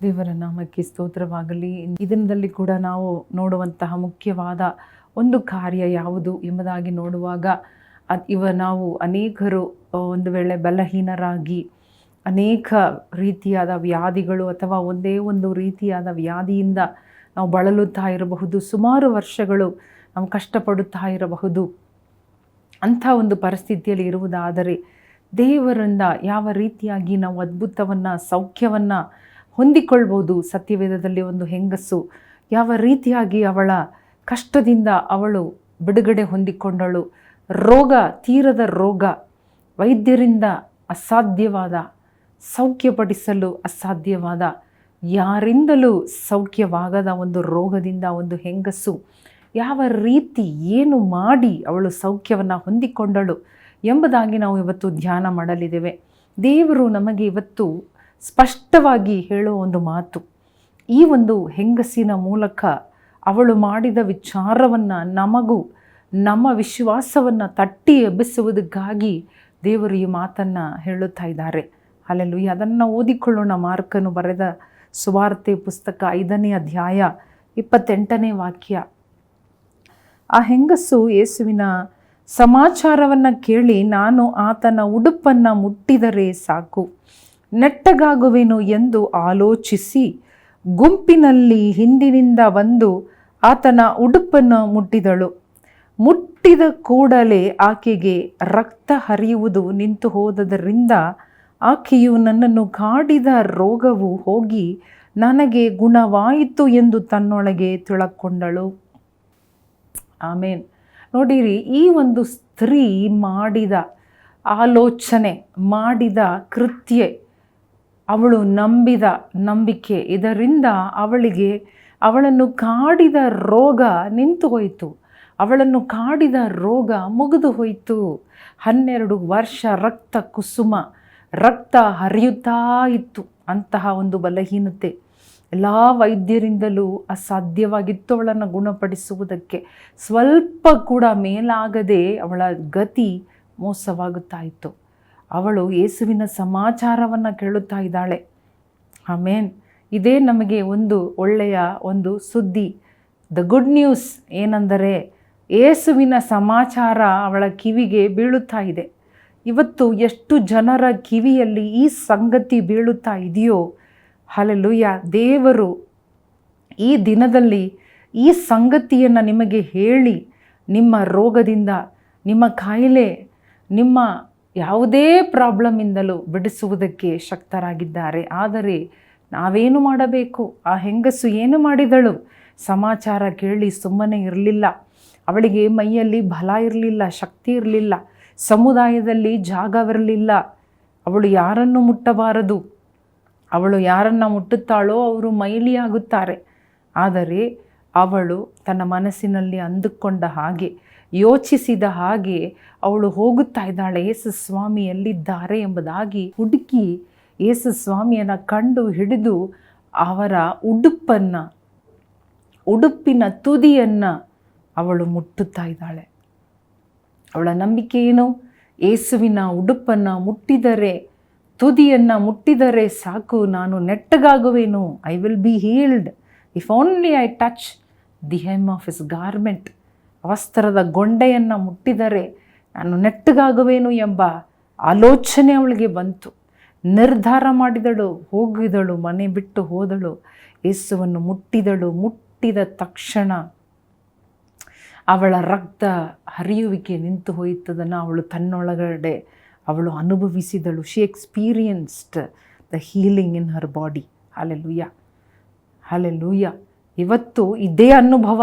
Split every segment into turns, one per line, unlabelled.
ದೇವರ ನಾಮಕ್ಕೆ ಸ್ತೋತ್ರವಾಗಲಿ. ಈ ದಿನದಲ್ಲಿ ಕೂಡ ನಾವು ನೋಡುವಂತಹ ಮುಖ್ಯವಾದ ಒಂದು ಕಾರ್ಯ ಯಾವುದು ಎಂಬುದಾಗಿ ನೋಡುವಾಗ ನಾವು ಅನೇಕರು ಒಂದು ವೇಳೆ ಬಲಹೀನರಾಗಿ ಅನೇಕ ರೀತಿಯಾದ ವ್ಯಾಧಿಗಳು ಅಥವಾ ಒಂದೇ ಒಂದು ರೀತಿಯಾದ ವ್ಯಾಧಿಯಿಂದ ನಾವು ಬಳಲುತ್ತಾ ಇರಬಹುದು. ಸುಮಾರು ವರ್ಷಗಳು ನಾವು ಕಷ್ಟಪಡುತ್ತಾ ಇರಬಹುದು. ಅಂಥ ಒಂದು ಪರಿಸ್ಥಿತಿಯಲ್ಲಿ ಇರುವುದಾದರೆ ದೇವರಿಂದ ಯಾವ ರೀತಿಯಾಗಿ ನಾವು ಅದ್ಭುತವನ್ನು, ಸೌಖ್ಯವನ್ನು ಹೊಂದಿಕೊಳ್ಬೋದು. ಸತ್ಯವೇದದಲ್ಲಿ ಒಂದು ಹೆಂಗಸು ಯಾವ ರೀತಿಯಾಗಿ ಅವಳ ಕಷ್ಟದಿಂದ ಅವಳು ಬಿಡುಗಡೆ ಹೊಂದಿಕೊಂಡಳು. ತೀರದ ರೋಗ, ವೈದ್ಯರಿಂದ ಅಸಾಧ್ಯವಾದ, ಸೌಖ್ಯಪಡಿಸಲು ಅಸಾಧ್ಯವಾದ, ಯಾರಿಂದಲೂ ಸೌಖ್ಯವಾಗದ ಒಂದು ರೋಗದಿಂದ ಒಂದು ಹೆಂಗಸು ಯಾವ ರೀತಿ ಏನು ಮಾಡಿ ಅವಳು ಸೌಖ್ಯವನ್ನು ಹೊಂದಿಕೊಂಡಳು ಎಂಬುದಾಗಿ ನಾವು ಇವತ್ತು ಧ್ಯಾನ ಮಾಡಲಿದ್ದೇವೆ. ದೇವರು ನಮಗೆ ಇವತ್ತು ಸ್ಪಷ್ಟವಾಗಿ ಹೇಳುವ ಒಂದು ಮಾತು, ಈ ಒಂದು ಹೆಂಗಸಿನ ಮೂಲಕ ಅವಳು ಮಾಡಿದ ವಿಚಾರವನ್ನು ನಮಗೂ ನಮ್ಮ ವಿಶ್ವಾಸವನ್ನು ತಟ್ಟಿ ಎಬ್ಬಿಸುವುದಕ್ಕಾಗಿ ದೇವರು ಈ ಮಾತನ್ನು ಹೇಳುತ್ತಾ ಇದ್ದಾರೆ. ಹಲ್ಲೆಲೂಯಾ. ಅದನ್ನು ಓದಿಕೊಳ್ಳೋಣ. ಮಾರ್ಕನು ಬರೆದ ಸುವಾರ್ತೆ ಪುಸ್ತಕ 5ನೇ ಅಧ್ಯಾಯ 28ನೇ ವಾಕ್ಯ. ಆ ಹೆಂಗಸು ಯೇಸುವಿನ ಸಮಾಚಾರವನ್ನು ಕೇಳಿ, ನಾನು ಆತನ ಉಡುಪನ್ನು ಮುಟ್ಟಿದರೆ ಸಾಕು, ನೆಟ್ಟಗಾಗುವೆನು ಎಂದು ಆಲೋಚಿಸಿ ಗುಂಪಿನಲ್ಲಿ ಹಿಂದಿನಿಂದ ಬಂದು ಆತನ ಉಡುಪನ್ನು ಮುಟ್ಟಿದಳು. ಮುಟ್ಟಿದ ಕೂಡಲೇ ಆಕೆಗೆ ರಕ್ತ ಹರಿಯುವುದು ನಿಂತು ಹೋದದರಿಂದ ಆಕೆಯು, ನನ್ನನ್ನು ಕಾಡಿದ ರೋಗವು ಹೋಗಿ ನನಗೆ ಗುಣವಾಯಿತು ಎಂದು ತನ್ನೊಳಗೆ ತಿಳಕೊಂಡಳು. ಆಮೇನ್. ನೋಡಿರಿ, ಈ ಒಂದು ಸ್ತ್ರೀ ಮಾಡಿದ ಆಲೋಚನೆ, ಮಾಡಿದ ಕೃತ್ಯ, ಅವಳು ನಂಬಿದ ನಂಬಿಕೆ, ಇದರಿಂದ ಅವಳನ್ನು ಕಾಡಿದ ರೋಗ ನಿಂತು ಹೋಯಿತು. ಅವಳನ್ನು ಕಾಡಿದ ರೋಗ ಮುಗಿದು ಹೋಯಿತು. 12 ವರ್ಷ ರಕ್ತ ಕುಸುಮ, ರಕ್ತ ಹರಿಯುತ್ತಾ ಇತ್ತು. ಅಂತಹ ಒಂದು ಬಲಹೀನತೆ ಎಲ್ಲ ವೈದ್ಯರಿಂದಲೂ ಅಸಾಧ್ಯವಾಗಿತ್ತು ಅವಳನ್ನು ಗುಣಪಡಿಸುವುದಕ್ಕೆ. ಸ್ವಲ್ಪ ಕೂಡ ಮೇಲಾಗದೆ ಅವಳ ಗತಿ ಮೋಸವಾಗುತ್ತಾ ಇತ್ತು. ಅವಳು ಯೇಸುವಿನ ಸಮಾಚಾರವನ್ನು ಕೇಳುತ್ತಾ ಇದ್ದಾಳೆ. ಆಮೇನ್. ಇದೇ ನಮಗೆ ಒಂದು ಒಳ್ಳೆಯ ಒಂದು ಸುದ್ದಿ. ದ ಗುಡ್ ನ್ಯೂಸ್ ಏನೆಂದರೆ, ಯೇಸುವಿನ ಸಮಾಚಾರ ಅವಳ ಕಿವಿಗೆ ಬೀಳುತ್ತಾ ಇದೆ. ಇವತ್ತು ಎಷ್ಟು ಜನರ ಕಿವಿಯಲ್ಲಿ ಈ ಸಂಗತಿ ಬೀಳುತ್ತಾ ಇದೆಯೋ, ಹಲ್ಲೆಲೂಯಾ, ದೇವರು ಈ ದಿನದಲ್ಲಿ ಈ ಸಂಗತಿಯನ್ನು ನಿಮಗೆ ಹೇಳಿ ನಿಮ್ಮ ರೋಗದಿಂದ, ನಿಮ್ಮ ಕಾಯಿಲೆ, ನಿಮ್ಮ ಯಾವುದೇ ಪ್ರಾಬ್ಲಮಿಂದಲೂ ಬಿಡಿಸುವುದಕ್ಕೆ ಶಕ್ತರಾಗಿದ್ದಾರೆ. ಆದರೆ ನಾವೇನು ಮಾಡಬೇಕು? ಆ ಹೆಂಗಸು ಏನು ಮಾಡಿದಳು? ಸಮಾಚಾರ ಕೇಳಿ ಸುಮ್ಮನೆ ಇರಲಿಲ್ಲ. ಅವಳಿಗೆ ಮೈಯಲ್ಲಿ ಬಲ ಇರಲಿಲ್ಲ, ಶಕ್ತಿ ಇರಲಿಲ್ಲ, ಸಮುದಾಯದಲ್ಲಿ ಜಾಗವಿರಲಿಲ್ಲ. ಅವಳು ಯಾರನ್ನು ಮುಟ್ಟಬಾರದು. ಅವಳು ಯಾರನ್ನು ಮುಟ್ಟುತ್ತಾಳೋ ಅವರು ಮೈಲಿಯಾಗುತ್ತಾರೆ. ಆದರೆ ಅವಳು ತನ್ನ ಮನಸ್ಸಿನಲ್ಲಿ ಅಂದುಕೊಂಡ ಹಾಗೆ, ಯೋಚಿಸಿದ ಹಾಗೆ ಅವಳು ಹೋಗುತ್ತಾ ಇದ್ದಾಳೆ. ಯೇಸು ಸ್ವಾಮಿ ಎಲ್ಲಿದ್ದಾರೆ ಎಂಬುದಾಗಿ ಹುಡುಕಿ ಯೇಸು ಸ್ವಾಮಿಯನ್ನು ಕಂಡು ಹಿಡಿದು ಅವರ ಉಡುಪಿನ ತುದಿಯನ್ನು ಅವಳು ಮುಟ್ಟುತ್ತಾ ಇದ್ದಾಳೆ. ಅವಳ ನಂಬಿಕೆ ಏನು? ಯೇಸುವಿನ ಉಡುಪನ್ನು ಮುಟ್ಟಿದರೆ, ತುದಿಯನ್ನು ಮುಟ್ಟಿದರೆ ಸಾಕು, ನಾನು ನೆಟ್ಟಗಾಗುವೆನು. I will be healed if only I touch the hem of his garment. ವಸ್ತ್ರದ ಗೊಂಡೆಯನ್ನು ಮುಟ್ಟಿದರೆ ನಾನು ನೆಟ್ಟಗಾಗುವೆನು ಎಂಬ ಆಲೋಚನೆ ಅವಳಿಗೆ ಬಂತು. ನಿರ್ಧಾರ ಮಾಡಿದಳು, ಹೋಗಿದಳು, ಮನೆ ಬಿಟ್ಟು ಹೋದಳು, ಯೇಸುವನ್ನು ಮುಟ್ಟಿದಳು. ಮುಟ್ಟಿದ ತಕ್ಷಣ ಅವಳ ರಕ್ತ ಹರಿಯುವಿಕೆ ನಿಂತು ಹೋಯಿತದನ್ನು ಅವಳು ತನ್ನೊಳಗಡೆ ಅನುಭವಿಸಿದಳು. She experienced the healing in her body. Hallelujah, hallelujah. ಇವತ್ತು ಇದೇ ಅನುಭವ,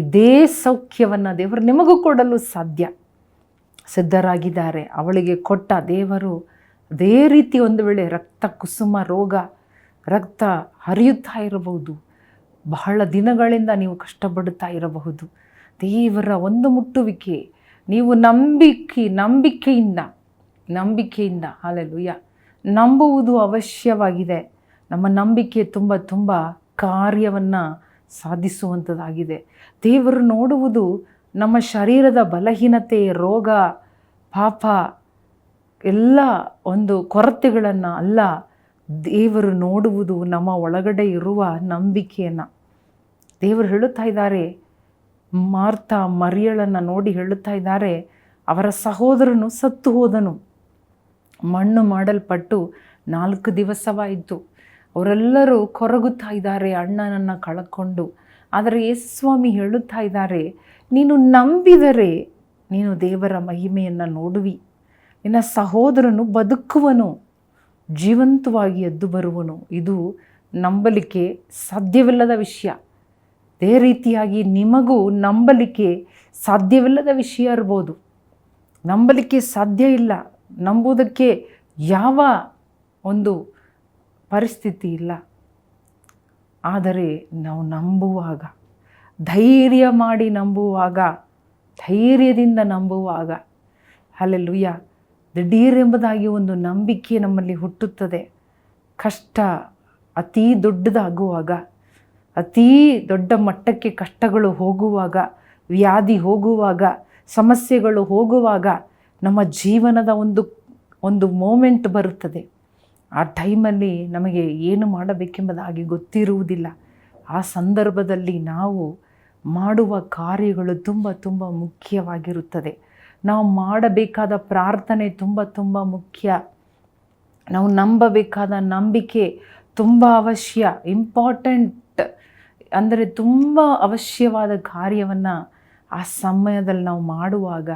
ಇದೇ ಸೌಖ್ಯವನ್ನು ದೇವರು ನಿಮಗೂ ಕೊಡಲು ಸಿದ್ಧರಾಗಿದ್ದಾರೆ. ಅವಳಿಗೆ ಕೊಟ್ಟ ದೇವರು ಅದೇ ರೀತಿ ಒಂದು ವೇಳೆ ರಕ್ತ ಕುಸುಮ ರೋಗ, ರಕ್ತ ಹರಿಯುತ್ತಾ ಇರಬಹುದು, ಬಹಳ ದಿನಗಳಿಂದ ನೀವು ಕಷ್ಟಪಡುತ್ತಾ ಇರಬಹುದು. ದೇವರ ಒಂದು ಮುಟ್ಟುವಿಕೆ, ನೀವು ನಂಬಿಕೆಯಿಂದ ಹಲ್ಲೆಲೂಯಾ, ನಂಬುವುದು ಅವಶ್ಯವಾಗಿದೆ. ನಮ್ಮ ನಂಬಿಕೆ ತುಂಬ ಕಾರ್ಯವನ್ನು ಸಾಧಿಸುವಂಥದ್ದಾಗಿದೆ. ದೇವರು ನೋಡುವುದು ನಮ್ಮ ಶರೀರದ ಬಲಹೀನತೆ, ರೋಗ, ಪಾಪ ಎಲ್ಲ ಒಂದು ಕೊರತೆಗಳನ್ನು ಅಲ್ಲ, ದೇವರು ನೋಡುವುದು ನಮ್ಮ ಒಳಗಡೆ ಇರುವ ನಂಬಿಕೆಯನ್ನು. ದೇವರು ಹೇಳುತ್ತಾ ಇದ್ದಾರೆ, ಮಾರ್ತಾ ಮರಿಯಳನ್ನು ನೋಡಿ ಹೇಳುತ್ತಾ ಇದ್ದಾರೆ, ಅವರ ಸಹೋದರನು ಸತ್ತು ಹೋದನು, ಮಣ್ಣು ಮಾಡಲ್ಪಟ್ಟು 4 ದಿವಸವಾಯಿತು. ಅವರೆಲ್ಲರೂ ಕೊರಗುತ್ತಾ ಇದ್ದಾರೆ ಅಣ್ಣನನ್ನು ಕಳಕೊಂಡು. ಆದರೆ ಯೇಸು ಸ್ವಾಮಿ ಹೇಳುತ್ತಾ ಇದ್ದಾರೆ, ನೀನು ನಂಬಿದರೆ ನೀನು ದೇವರ ಮಹಿಮೆಯನ್ನು ನೋಡುವಿ, ನಿನ್ನ ಸಹೋದರನು ಬದುಕುವನು, ಜೀವಂತವಾಗಿ ಎದ್ದು ಬರುವನು. ಇದು ನಂಬಲಿಕ್ಕೆ ಸಾಧ್ಯವಿಲ್ಲದ ವಿಷಯ. ಅದೇ ರೀತಿಯಾಗಿ ನಿಮಗೂ ನಂಬಲಿಕ್ಕೆ ಸಾಧ್ಯವಿಲ್ಲದ ವಿಷಯ ಇರ್ಬೋದು. ನಂಬಲಿಕ್ಕೆ ಸಾಧ್ಯ ಇಲ್ಲ, ನಂಬುವುದಕ್ಕೆ ಯಾವ ಒಂದು ಪರಿಸ್ಥಿತಿ ಇಲ್ಲ. ಆದರೆ ನಾವು ನಂಬುವಾಗ, ಧೈರ್ಯ ಮಾಡಿ ನಂಬುವಾಗ, ಧೈರ್ಯದಿಂದ ನಂಬುವಾಗ, ಹಲ್ಲೆಲೂಯಾ, ದಿಢೀರೆಂಬುದಾಗಿ ಒಂದು ನಂಬಿಕೆ ನಮ್ಮಲ್ಲಿ ಹುಟ್ಟುತ್ತದೆ. ಕಷ್ಟ ಅತೀ ದೊಡ್ಡದಾಗುವಾಗ, ಅತೀ ದೊಡ್ಡ ಮಟ್ಟಕ್ಕೆ ಕಷ್ಟಗಳು ಹೋಗುವಾಗ, ವ್ಯಾಧಿ ಹೋಗುವಾಗ, ಸಮಸ್ಯೆಗಳು ಹೋಗುವಾಗ, ನಮ್ಮ ಜೀವನದ ಒಂದು ಮೂಮೆಂಟ್ ಬರುತ್ತದೆ. ಆ ಟೈಮಲ್ಲಿ ನಮಗೆ ಏನು ಮಾಡಬೇಕೆಂಬುದಾಗಿ ಗೊತ್ತಿರುವುದಿಲ್ಲ. ಆ ಸಂದರ್ಭದಲ್ಲಿ ನಾವು ಮಾಡುವ ಕಾರ್ಯಗಳು ತುಂಬ ತುಂಬ ಮುಖ್ಯವಾಗಿರುತ್ತದೆ. ನಾವು ಮಾಡಬೇಕಾದ ಪ್ರಾರ್ಥನೆ ತುಂಬ ಮುಖ್ಯ. ನಾವು ನಂಬಬೇಕಾದ ನಂಬಿಕೆ ತುಂಬ ಅವಶ್ಯ, ಇಂಪಾರ್ಟೆಂಟ್. ಅಂದರೆ ತುಂಬ ಅವಶ್ಯವಾದ ಕಾರ್ಯವನ್ನು ಆ ಸಮಯದಲ್ಲಿ ನಾವು ಮಾಡುವಾಗ,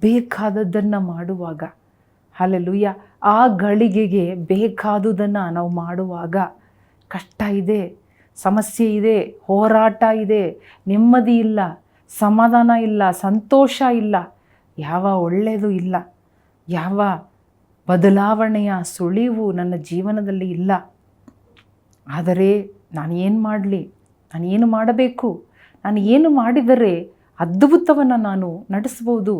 ಬೇಕಾದದ್ದನ್ನು ಮಾಡುವಾಗ, ಹಲ್ಲೆಲೂಯಾ, ಆ ಗಳಿಗೆಗೆ ಬೇಕಾದುದನ್ನು ನಾವು ಮಾಡುವಾಗ, ಕಷ್ಟ ಇದೆ, ಸಮಸ್ಯೆ ಇದೆ, ಹೋರಾಟ ಇದೆ, ನೆಮ್ಮದಿ ಇಲ್ಲ, ಸಮಾಧಾನ ಇಲ್ಲ, ಸಂತೋಷ ಇಲ್ಲ, ಯಾವ ಒಳ್ಳೆಯದು ಇಲ್ಲ, ಯಾವ ಬದಲಾವಣೆಯ ಸುಳಿವು ನನ್ನ ಜೀವನದಲ್ಲಿ ಇಲ್ಲ. ಆದರೆ ನಾನು ಏನು ಮಾಡಲಿ, ನಾನು ಏನು ಮಾಡಬೇಕು, ನಾನು ಏನು ಮಾಡಿದರೆ ಅದ್ಭುತವನ್ನು ನಾನು ನಡೆಸ್ಬೋದು,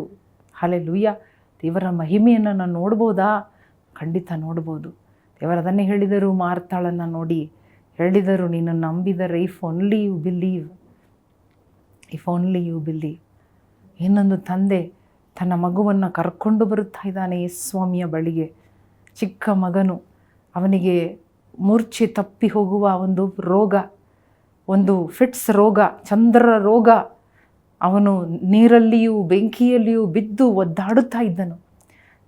ಹಲ್ಲೆಲೂಯಾ, ದೇವರ ಮಹಿಮೆಯನ್ನು ನಾನು ನೋಡ್ಬೋದಾ? ಖಂಡಿತ ನೋಡ್ಬೋದು. ದೇವರದನ್ನೇ ಹೇಳಿದರು, ಮಾರ್ತಾಳನ್ನು ನೋಡಿ ಹೇಳಿದರು, ನೀನು ನಂಬಿದರೆ if only you believe, if only you believe. ಇನ್ನೊಂದು ತಂದೆ ತನ್ನ ಮಗುವನ್ನು ಕರ್ಕೊಂಡು ಬರುತ್ತಾ ಇದ್ದಾನೆ ಸ್ವಾಮಿಯ ಬಳಿಗೆ. ಚಿಕ್ಕ ಮಗನು, ಅವನಿಗೆ ಮೂರ್ಛೆ ತಪ್ಪಿ ಹೋಗುವ ಒಂದು ರೋಗ, ಒಂದು ಫಿಟ್ಸ್ ರೋಗ, ಚಂದ್ರ ರೋಗ. ಅವನು ನೀರಲ್ಲಿಯೂ ಬೆಂಕಿಯಲ್ಲಿಯೂ ಬಿದ್ದು ಒದ್ದಾಡುತ್ತಾ ಇದ್ದನು.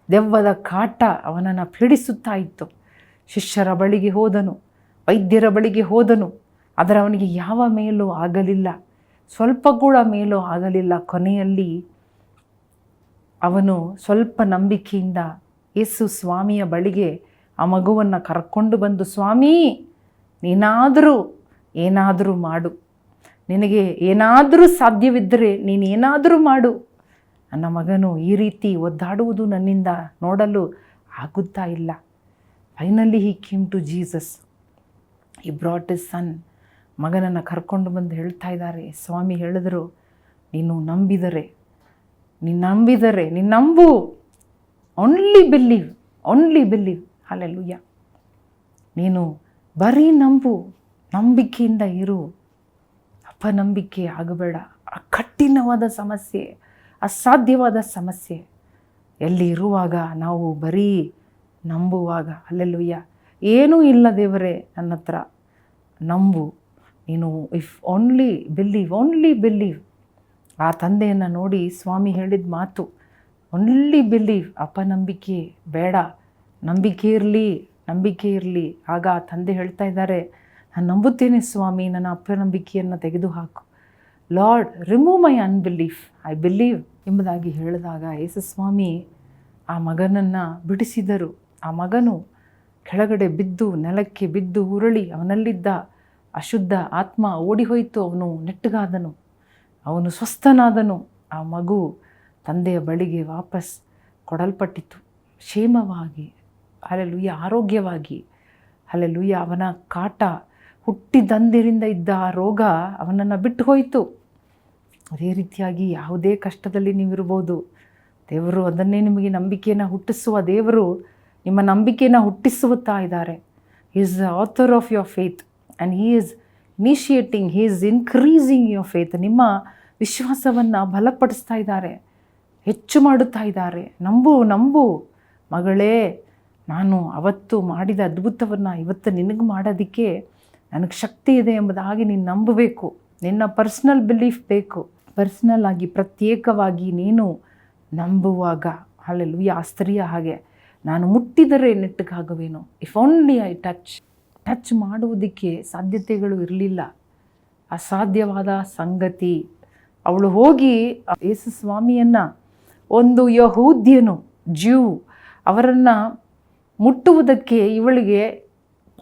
ದೆವ್ವದ ಕಾಟ ಅವನನ್ನು ಪೀಡಿಸುತ್ತಾ ಇತ್ತು. ಶಿಷ್ಯರ ಬಳಿಗೆ ಹೋದನು, ವೈದ್ಯರ ಬಳಿಗೆ ಹೋದನು, ಆದರೆ ಅವನಿಗೆ ಯಾವ ಮೇಲೂ ಆಗಲಿಲ್ಲ, ಸ್ವಲ್ಪ ಕೂಡ ಮೇಲೂ ಆಗಲಿಲ್ಲ. ಕೊನೆಯಲ್ಲಿ ಅವನು ಸ್ವಲ್ಪ ನಂಬಿಕೆಯಿಂದ ಯೇಸು ಸ್ವಾಮಿಯ ಬಳಿಗೆ ಆ ಮಗುವನ್ನು ಕರ್ಕೊಂಡು ಬಂದು, ಸ್ವಾಮಿ, ನೀನಾದರೂ ಏನಾದರೂ ಮಾಡು, ನಿನಗೆ ಏನಾದರೂ ಸಾಧ್ಯವಿದ್ದರೆ ನೀನು ಏನಾದರೂ ಮಾಡು, ನನ್ನ ಮಗನು ಈ ರೀತಿ ಒದ್ದಾಡುವುದು ನನ್ನಿಂದ ನೋಡಲು ಆಗುತ್ತಾ ಇಲ್ಲ. Finally he came to Jesus, he brought his son. ಮಗನನ್ನು ಕರ್ಕೊಂಡು ಬಂದು ಹೇಳ್ತಾ ಇದ್ದಾರೆ. ಸ್ವಾಮಿ ಹೇಳಿದರು, ನೀನು ನಂಬಿದರೆ, ನೀನು ನಂಬು, only believe, only believe, hallelujah. ನೀನು ಬರೀ ನಂಬು, ನಂಬಿಕೆಯಿಂದ ಇರು, ಅಪನಂಬಿಕೆ ಆಗಬೇಡ. ಆ ಕಠಿಣವಾದ ಸಮಸ್ಯೆ, ಅಸಾಧ್ಯವಾದ ಸಮಸ್ಯೆ ಎಲ್ಲಿ ಇರುವಾಗ ನಾವು ಬರೀ ನಂಬುವಾಗ, ಹಲ್ಲೆಲೂಯಾ, ಏನೂ ಇಲ್ಲ ದೇವರೇ ನನ್ನ ಹತ್ರ, ನಂಬು ನೀನು, if only believe, only believe. ಆ ತಂದೆಯನ್ನು ನೋಡಿ ಸ್ವಾಮಿ ಹೇಳಿದ ಮಾತು, ಓನ್ಲಿ ಬಿಲೀವ್, ಅಪನಂಬಿಕೆ ಬೇಡ, ನಂಬಿಕೆ ಇರಲಿ, ನಂಬಿಕೆ ಇರಲಿ. ಆಗ ಆ ತಂದೆ ಹೇಳ್ತಾ ಇದ್ದಾರೆ, ನಾನು ನಂಬುತ್ತೇನೆ ಸ್ವಾಮಿ, ನನ್ನ ಅಪನಂಬಿಕೆಯನ್ನು ತೆಗೆದುಹಾಕು. Lord, remove my unbelief, I believe ಎಂಬುದಾಗಿ ಹೇಳಿದಾಗ ಯೇಸು ಸ್ವಾಮಿ ಆ ಮಗನನ್ನು ಬಿಡಿಸಿದರು. ಆ ಮಗನು ಕೆಳಗಡೆ ಬಿದ್ದು, ನೆಲಕ್ಕೆ ಬಿದ್ದು ಉರುಳಿ, ಅವನಲ್ಲಿದ್ದ ಅಶುದ್ಧ ಆತ್ಮ ಓಡಿ ಹೋಯಿತು. ಅವನು ನೆಟ್ಟಗಾದನು, ಅವನು ಸ್ವಸ್ಥನಾದನು. ಆ ಮಗು ತಂದೆಯ ಬಳಿಗೆ ವಾಪಸ್ ಕೊಡಲ್ಪಟ್ಟಿತು, ಕ್ಷೇಮವಾಗಿ, ಹಲ್ಲೆಲೂಯಾ, ಆರೋಗ್ಯವಾಗಿ, ಹಲ್ಲೆಲೂಯಾ. ಅವನ ಕಾಟ, ಹುಟ್ಟಿದಂದಿರಿಂದ ಇದ್ದ ಆ ರೋಗ ಅವನನ್ನು ಬಿಟ್ಟು ಹೋಯಿತು. ಅದೇ ರೀತಿಯಾಗಿ ಯಾವುದೇ ಕಷ್ಟದಲ್ಲಿ ನೀವಿರ್ಬೋದು, ದೇವರು ಅದನ್ನೇ ನಿಮಗೆ ನಂಬಿಕೆಯನ್ನು ಹುಟ್ಟಿಸುವ ದೇವರು ನಿಮ್ಮ ನಂಬಿಕೆಯನ್ನು ಹುಟ್ಟಿಸುತ್ತಾ ಇದ್ದಾರೆ. He is the author of your faith and he is initiating, he is increasing your faith. ನಿಮ್ಮ ವಿಶ್ವಾಸವನ್ನು ಬಲಪಡಿಸ್ತಾ ಇದ್ದಾರೆ, ಹೆಚ್ಚು ಮಾಡುತ್ತಾ ಇದ್ದಾರೆ. ನಂಬು, ನಂಬು ಮಗಳೇ, ನಾನು ಅವತ್ತು ಮಾಡಿದ ಅದ್ಭುತವನ್ನು ಇವತ್ತು ನಿನಗೆ ಮಾಡೋದಕ್ಕೆ ನನಗೆ ಶಕ್ತಿ ಇದೆ ಎಂಬುದಾಗಿ ನೀನು ನಂಬಬೇಕು. ನಿನ್ನ ಪರ್ಸ್ನಲ್ ಬಿಲೀಫ್ ಬೇಕು. ಪರ್ಸ್ನಲ್ ಆಗಿ ಪ್ರತ್ಯೇಕವಾಗಿ ನೀನು ನಂಬುವಾಗ ಹಲ್ಲೆಲೂಯಾ. ಆ ಸ್ತ್ರೀಯ ಹಾಗೆ ನಾನು ಮುಟ್ಟಿದರೆ ನೆಟ್ಟಗಾಗುವೆನು. ಇಫ್ ಓನ್ಲಿ ಐ ಟಚ್ ಮಾಡುವುದಕ್ಕೆ ಸಾಧ್ಯತೆಗಳು ಇರಲಿಲ್ಲ. ಅಸಾಧ್ಯವಾದ ಸಂಗತಿ. ಅವಳು ಹೋಗಿ ಯೇಸು ಸ್ವಾಮಿಯನ್ನು, ಒಂದು ಯಹೂದ್ಯನು, ಜ್ಯೂ, ಅವರನ್ನು ಮುಟ್ಟುವುದಕ್ಕೆ ಇವಳಿಗೆ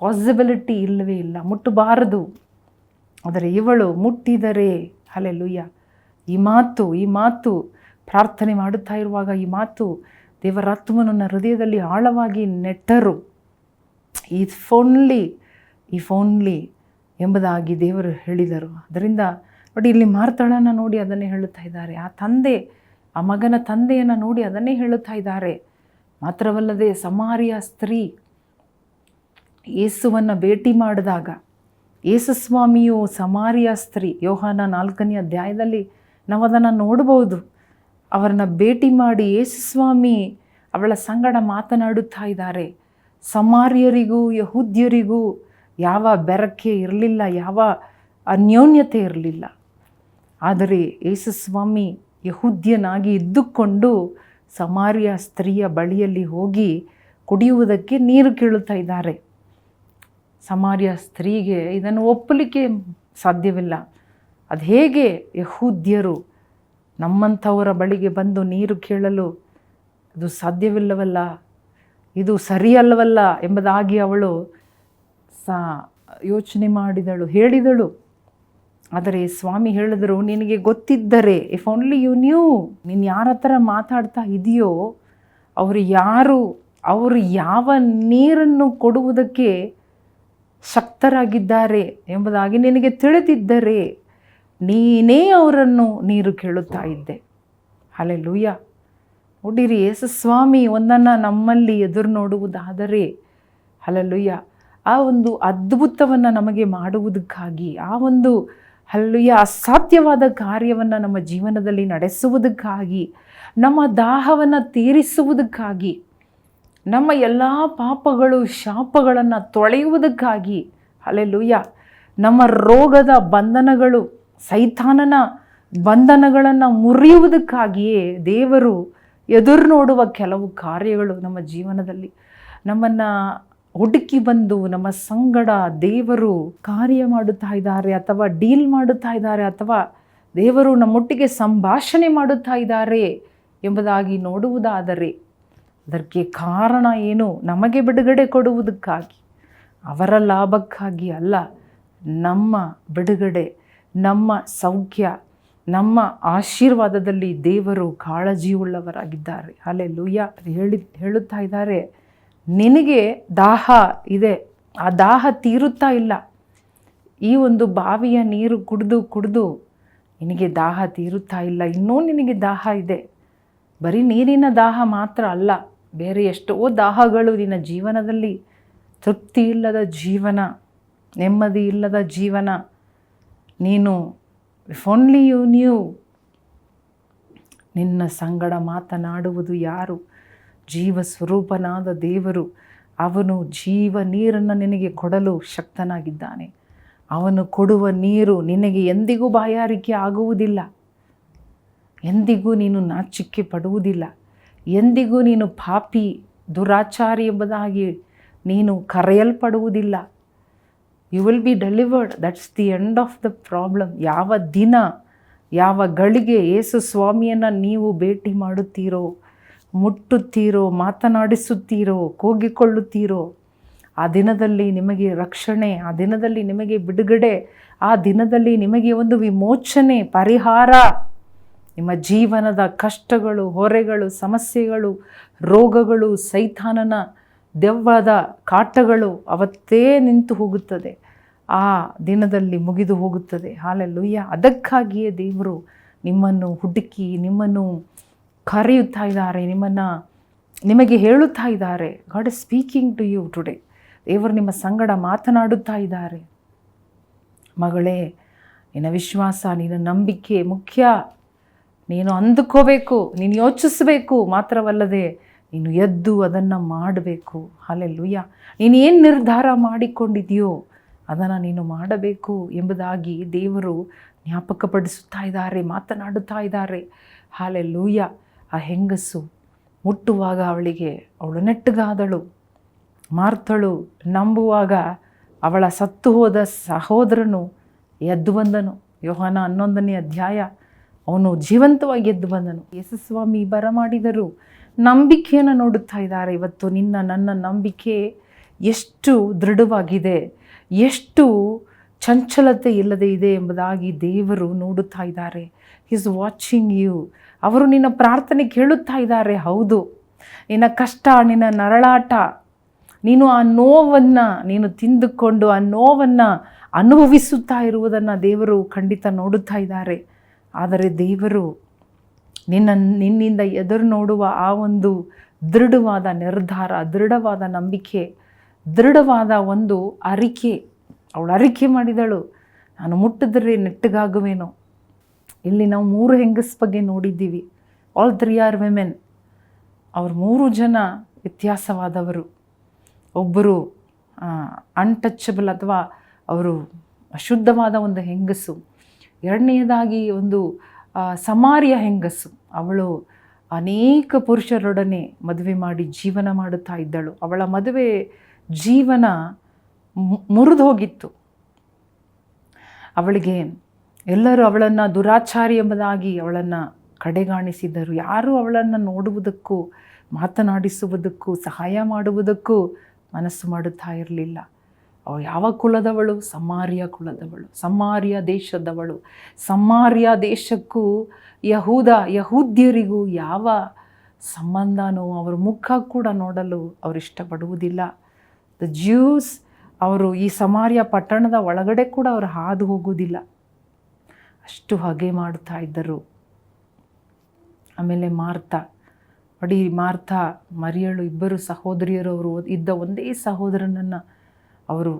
ಪಾಸಿಬಿಲಿಟಿ ಇಲ್ಲವೇ ಇಲ್ಲ, ಮುಟ್ಟಬಾರದು. ಆದರೆ ಇವಳು ಮುಟ್ಟಿದರೆ ಹಲ್ಲೆಲೂಯಾ. ಈ ಮಾತು ಪ್ರಾರ್ಥನೆ ಮಾಡುತ್ತಾ ಇರುವಾಗ ಈ ಮಾತು ದೇವರಾತ್ಮನು ನನ್ನ ಹೃದಯದಲ್ಲಿ ಆಳವಾಗಿ ನೆಟ್ಟರು. ಇಫ್ ಓನ್ಲಿ ಎಂಬುದಾಗಿ ದೇವರು ಹೇಳಿದರು. ಅದರಿಂದ ಬಟ್ ಇಲ್ಲಿ ಮಾರ್ಥಳನ್ನು ನೋಡಿ ಅದನ್ನೇ ಹೇಳುತ್ತಾ ಇದ್ದಾರೆ. ಆ ಮಗನ ತಂದೆಯನ್ನು ನೋಡಿ ಅದನ್ನೇ ಹೇಳುತ್ತಾ ಇದ್ದಾರೆ. ಮಾತ್ರವಲ್ಲದೆ ಸಮಾರಿಯ ಸ್ತ್ರೀ ಯೇಸುವನ್ನು ಭೇಟಿ ಮಾಡಿದಾಗ, ಯೇಸು ಸ್ವಾಮಿಯು ಸಮಾರಿಯ ಸ್ತ್ರೀ, ಯೋಹಾನ 4ನೇ ಅಧ್ಯಾಯದಲ್ಲಿ ನಾವು ಅದನ್ನು ನೋಡ್ಬೋದು. ಅವರನ್ನು ಭೇಟಿ ಮಾಡಿ ಯೇಸು ಸ್ವಾಮಿ ಅವಳ ಸಂಗಡ ಮಾತನಾಡುತ್ತಾ ಇದ್ದಾರೆ. ಸಮಾರ್ಯರಿಗೂ ಯಹೂದ್ಯರಿಗೂ ಯಾವ ಬೆರಕೆ ಇರಲಿಲ್ಲ, ಯಾವ ಅನ್ಯೋನ್ಯತೆ ಇರಲಿಲ್ಲ. ಆದರೆ ಯೇಸು ಸ್ವಾಮಿ ಯಹೂದ್ಯನಾಗಿ ಇದ್ದುಕೊಂಡು ಸಮಾರ್ಯ ಸ್ತ್ರೀಯ ಬಳಿಯಲ್ಲಿ ಹೋಗಿ ಕುಡಿಯುವುದಕ್ಕೆ ನೀರು ಕೇಳುತ್ತಾ ಇದ್ದಾರೆ. ಸಮಾರ್ಯ ಸ್ತ್ರೀಗೆ ಇದನ್ನು ಒಪ್ಪಲಿಕ್ಕೆ ಸಾಧ್ಯವಿಲ್ಲ. ಅದು ಹೇಗೆ ಯಹೂದ್ಯರು ನಮ್ಮಂಥವರ ಬಳಿಗೆ ಬಂದು ನೀರು ಕೇಳಲು ಅದು ಸಾಧ್ಯವಿಲ್ಲವಲ್ಲ, ಇದು ಸರಿಯಲ್ಲವಲ್ಲ ಎಂಬುದಾಗಿ ಅವಳು ಯೋಚನೆ ಹೇಳಿದಳು. ಆದರೆ ಸ್ವಾಮಿ ಹೇಳಿದರು, ನಿನಗೆ ಗೊತ್ತಿದ್ದರೆ, ಇಫ್ ಓನ್ಲಿ ಯು ನ್ಯೂ, ನೀನು ಯಾರ ಹತ್ರ ಮಾತಾಡ್ತಾ ಇದೆಯೋ ಅವರು ಯಾವ ನೀರನ್ನು ಕೊಡುವುದಕ್ಕೆ ಶಕ್ತರಾಗಿದ್ದಾರೆ ಎಂಬುದಾಗಿ ನಿನಗೆ ತಿಳಿದಿದ್ದರೆ ನೀನೇ ಅವರನ್ನು ನೀರು ಕೇಳುತ್ತಾ ಇದ್ದೆ. ಹಲ್ಲೆಲೂಯಾ. ನೋಡಿರಿ, ಯೇಸು ಸ್ವಾಮಿ ಒಂದನ್ನು ನಮ್ಮಲ್ಲಿ ಎದುರು ನೋಡುವುದಾದರೆ ಹಲ್ಲೆಲೂಯಾ, ಆ ಒಂದು ಅದ್ಭುತವನ್ನು ನಮಗೆ ಮಾಡುವುದಕ್ಕಾಗಿ, ಆ ಒಂದು ಹಲ್ಲೆಲೂಯಾ ಅಸಾಧ್ಯವಾದ ಕಾರ್ಯವನ್ನು ನಮ್ಮ ಜೀವನದಲ್ಲಿ ನಡೆಸುವುದಕ್ಕಾಗಿ, ನಮ್ಮ ದಾಹವನ್ನು ತೀರಿಸುವುದಕ್ಕಾಗಿ, ನಮ್ಮ ಎಲ್ಲ ಪಾಪಗಳು ಶಾಪಗಳನ್ನು ತೊಳೆಯುವುದಕ್ಕಾಗಿ, ಹಲ್ಲೆಲೂಯಾ, ನಮ್ಮ ರೋಗದ ಬಂಧನಗಳು, ಸೈತಾನನ ಬಂಧನಗಳನ್ನು ಮುರಿಯುವುದಕ್ಕಾಗಿಯೇ ದೇವರು ಎದುರು ನೋಡುವ ಕೆಲವು ಕಾರ್ಯಗಳು ನಮ್ಮ ಜೀವನದಲ್ಲಿ ನಮ್ಮನ್ನು ಹುಡುಕಿ ಬಂದು ನಮ್ಮ ಸಂಗಡ ದೇವರು ಕಾರ್ಯ ಮಾಡುತ್ತಾ ಇದ್ದಾರೆ, ಅಥವಾ ಡೀಲ್ ಮಾಡುತ್ತಾ ಇದ್ದಾರೆ, ಅಥವಾ ದೇವರು ನಮ್ಮೊಟ್ಟಿಗೆ ಸಂಭಾಷಣೆ ಮಾಡುತ್ತಾ ಇದ್ದಾರೆ ಎಂಬುದಾಗಿ ನೋಡುವುದಾದರೆ ಅದಕ್ಕೆ ಕಾರಣ ಏನು? ನಮಗೆ ಬಿಡುಗಡೆ ಕೊಡುವುದಕ್ಕಾಗಿ, ಅವರ ಲಾಭಕ್ಕಾಗಿ ಅಲ್ಲ. ನಮ್ಮ ಬಿಡುಗಡೆ, ನಮ್ಮ ಸೌಖ್ಯ, ನಮ್ಮ ಆಶೀರ್ವಾದದಲ್ಲಿ ದೇವರು ಕಾಳಜಿಯುಳ್ಳವರಾಗಿದ್ದಾರೆ. ಹಲ್ಲೆಲೂಯಾ. ಹೇಳುತ್ತಾ ಇದ್ದಾರೆ, ನಿನಗೆ ದಾಹ ಇದೆ, ಆ ದಾಹ ತೀರುತ್ತಾ ಇಲ್ಲ. ಈ ಒಂದು ಬಾವಿಯ ನೀರು ಕುಡಿದು ನಿನಗೆ ದಾಹ ತೀರುತ್ತಾ ಇಲ್ಲ. ಇನ್ನೂ ನಿನಗೆ ದಾಹ ಇದೆ. ಬರೀ ನೀರಿನ ದಾಹ ಮಾತ್ರ ಅಲ್ಲ, ಬೇರೆ ಎಷ್ಟೋ ದಾಹಗಳು ನಿನ್ನ ಜೀವನದಲ್ಲಿ, ತೃಪ್ತಿ ಇಲ್ಲದ ಜೀವನ, ನೆಮ್ಮದಿ ಇಲ್ಲದ ಜೀವನ. ನೀನು ಇಫ್ ಓನ್ಲಿ ಯು ನ್ಯೂ, ನಿನ್ನ ಸಂಗಡ ಮಾತನಾಡುವುದು ಯಾರು? ಜೀವ ಸ್ವರೂಪನಾದ ದೇವರು. ಅವನು ಜೀವ ನೀರನ್ನು ನಿನಗೆ ಕೊಡಲು ಶಕ್ತನಾಗಿದ್ದಾನೆ. ಅವನು ಕೊಡುವ ನೀರು ನಿನಗೆ ಎಂದಿಗೂ ಬಾಯಾರಿಕೆ ಆಗುವುದಿಲ್ಲ. ಎಂದಿಗೂ ನೀನು ನಾಚಿಕೆ ಪಡುವುದಿಲ್ಲ. ಎಂದಿಗೂ ನೀನು ಪಾಪಿ, ದುರಾಚಾರಿ ಎಂಬುದಾಗಿ ನೀನು ಕರೆಯಲ್ಪಡುವುದಿಲ್ಲ. You will be delivered. That's the end of the problem. ಯಾವ ದಿನ, ಯಾವ ಗಳಿಗೆ ಯೇಸು ಸ್ವಾಮಿಯನ್ನು ನೀವು ಭೇಟಿ ಮಾಡುತ್ತೀರೋ, ಮುಟ್ಟುತ್ತೀರೋ, ಮಾತನಾಡಿಸುತ್ತೀರೋ, ಕೂಗಿಕೊಳ್ಳುತ್ತೀರೋ, ಆ ದಿನದಲ್ಲಿ ನಿಮಗೆ ರಕ್ಷಣೆ, ಆ ದಿನದಲ್ಲಿ ನಿಮಗೆ ಬಿಡುಗಡೆ, ಆ ದಿನದಲ್ಲಿ ನಿಮಗೆ ಒಂದು ವಿಮೋಚನೆ, ಪರಿಹಾರ. ನಿಮ್ಮ ಜೀವನದ ಕಷ್ಟಗಳು, ಹೊರೆಗಳು, ಸಮಸ್ಯೆಗಳು, ರೋಗಗಳು, ಸೈತಾನನ ದೆವ್ವದ ಕಾಟಗಳು ಅವತ್ತೇ ನಿಂತು ಹೋಗುತ್ತದೆ. ಆ ದಿನದಲ್ಲಿ ಮುಗಿದು ಹೋಗುತ್ತದೆ. ಹಲ್ಲೆಲೂಯಾ. ಅದಕ್ಕಾಗಿಯೇ ದೇವರು ನಿಮ್ಮನ್ನು ಹುಡುಕಿ, ನಿಮ್ಮನ್ನು ಕರೆಯುತ್ತಾ ಇದ್ದಾರೆ, ನಿಮಗೆ ಹೇಳುತ್ತಾ ಇದ್ದಾರೆ. God is speaking to you today. ದೇವರು ನಿಮ್ಮ ಸಂಗಡ ಮಾತನಾಡುತ್ತಾ ಇದ್ದಾರೆ. ಮಗಳೇ, ನಿನ್ನ ವಿಶ್ವಾಸ, ನಿನ್ನ ನಂಬಿಕೆ ಮುಖ್ಯ. ನೀನು ಅಂದುಕೋಬೇಕು, ನೀನು ಯೋಚಿಸಬೇಕು. ಮಾತ್ರವಲ್ಲದೆ ನೀನು ಎದ್ದು ಅದನ್ನು ಮಾಡಬೇಕು. ಹಲ್ಲೆಲೂಯಾ. ನೀನು ಏನು ನಿರ್ಧಾರ ಮಾಡಿಕೊಂಡಿದೆಯೋ ಅದನ್ನು ನೀನು ಮಾಡಬೇಕು ಎಂಬುದಾಗಿ ದೇವರು ಜ್ಞಾಪಕಪಡಿಸುತ್ತಾ ಇದ್ದಾರೆ, ಮಾತನಾಡುತ್ತಾ ಇದ್ದಾರೆ. ಹಲ್ಲೆಲೂಯಾ. ಆ ಹೆಂಗಸು ಮುಟ್ಟುವಾಗ ಅವಳು ನೆಟ್ಟಗಾದಳು. ಮಾರ್ತಳು ನಂಬುವಾಗ ಅವಳ ಸತ್ತು ಹೋದ ಸಹೋದರನು ಎದ್ದು ಬಂದನು. ಯೋಹಾನ 11ನೇ ಅಧ್ಯಾಯ. ಅವನು ಜೀವಂತವಾಗಿ ಎದ್ದು ಬಂದನು. ಯೇಸುಸ್ವಾಮಿ ಬರಮಾಡಿದರು. ನಂಬಿಕೆಯನ್ನು ನೋಡುತ್ತಾ ಇದ್ದಾರೆ. ಇವತ್ತು ನನ್ನ ನಂಬಿಕೆ ಎಷ್ಟು ದೃಢವಾಗಿದೆ, ಎಷ್ಟು ಚಂಚಲತೆ ಇಲ್ಲದೆ ಇದೆ ಎಂಬುದಾಗಿ ದೇವರು ನೋಡುತ್ತಾ ಇದ್ದಾರೆ. Is watching you. ಅವರು ನಿನ್ನ ಪ್ರಾರ್ಥನೆ ಕೇಳುತ್ತಾ ಇದ್ದಾರೆ. ಹೌದು, ನಿನ್ನ ಕಷ್ಟ, ನಿನ್ನ ನರಳಾಟ, ನೀನು ಆ ನೋವನ್ನು ನೀನು ತಿಂದುಕೊಂಡು ಆ ನೋವನ್ನು ಅನುಭವಿಸುತ್ತಾ ಇರುವುದನ್ನು ದೇವರು ಖಂಡಿತ ನೋಡುತ್ತಾ ಇದ್ದಾರೆ. ಆದರೆ ದೇವರು ನಿನ್ನಿಂದ ಎದುರು ನೋಡುವ ಆ ಒಂದು ದೃಢವಾದ ನಿರ್ಧಾರ, ದೃಢವಾದ ನಂಬಿಕೆ, ದೃಢವಾದ ಒಂದು ಅರಿಕೆ, ಅವಳು ಅರಿಕೆ ಮಾಡಿದಳು, ನಾನು ಮುಟ್ಟಿದ್ರೆ ನೆಟ್ಟಗಾಗುವೇನೋ. ಇಲ್ಲಿ ನಾವು 3 ಹೆಂಗಸ್ ಬಗ್ಗೆ ನೋಡಿದ್ದೀವಿ. All 3 R women. ಅವ್ರು 3 ಜನ ವ್ಯತ್ಯಾಸವಾದವರು. ಒಬ್ಬರು ಅನ್ಟಚಬಲ್ ಅಥವಾ ಅವರು ಅಶುದ್ಧವಾದ ಒಂದು ಹೆಂಗಸು. ಎರಡನೆಯದಾಗಿ ಒಂದು ಸಮಾರ್ಯ ಹೆಂಗಸು. ಅವಳು ಅನೇಕ ಪುರುಷರೊಡನೆ ಮದುವೆ ಮಾಡಿ ಜೀವನ ಮಾಡುತ್ತಾ ಇದ್ದಳು. ಅವಳ ಮದುವೆ ಜೀವನ ಮುರಿದು ಹೋಗಿತ್ತು. ಅವಳಿಗೆ ಎಲ್ಲರೂ ಅವಳನ್ನು ದುರಾಚಾರಿ ಎಂಬುದಾಗಿ ಅವಳನ್ನು ಕಡೆಗಾಣಿಸಿದರು. ಯಾರೂ ಅವಳನ್ನು ನೋಡುವುದಕ್ಕೂ ಮಾತನಾಡಿಸುವುದಕ್ಕೂ ಸಹಾಯ ಮಾಡುವುದಕ್ಕೂ ಮನಸ್ಸು ಮಾಡುತ್ತಾ ಇರಲಿಲ್ಲ. ಅವಳು ಯಾವ ಕುಲದವಳು? ಸಮಾರ್ಯ ಕುಲದವಳು, ಸಮಾರ್ಯ ದೇಶದವಳು. ಸಮಾರ್ಯ ದೇಶಕ್ಕೂ ಯಹೂದ್ಯರಿಗೂ ಯಾವ ಸಂಬಂಧನೋ ಅವರ ಮುಖ ಕೂಡ ನೋಡಲು ಅವರು ಇಷ್ಟಪಡುವುದಿಲ್ಲ. ದ ಜ್ಯೂಸ್ ಅವರು ಈ ಸಮಾರ್ಯ ಪಟ್ಟಣದ ಒಳಗಡೆ ಕೂಡ ಅವರು ಹಾದು ಹೋಗುವುದಿಲ್ಲ, ಅಷ್ಟು ಹಾಗೆ ಮಾಡುತ್ತಾ ಇದ್ದರು. ಆಮೇಲೆ ಮಾರ್ತಾ ಮರಿಯಳು ಇಬ್ಬರು ಸಹೋದರಿಯರು. ಅವರು ಇದ್ದ ಒಂದೇ ಸಹೋದರನನ್ನು ಅವರು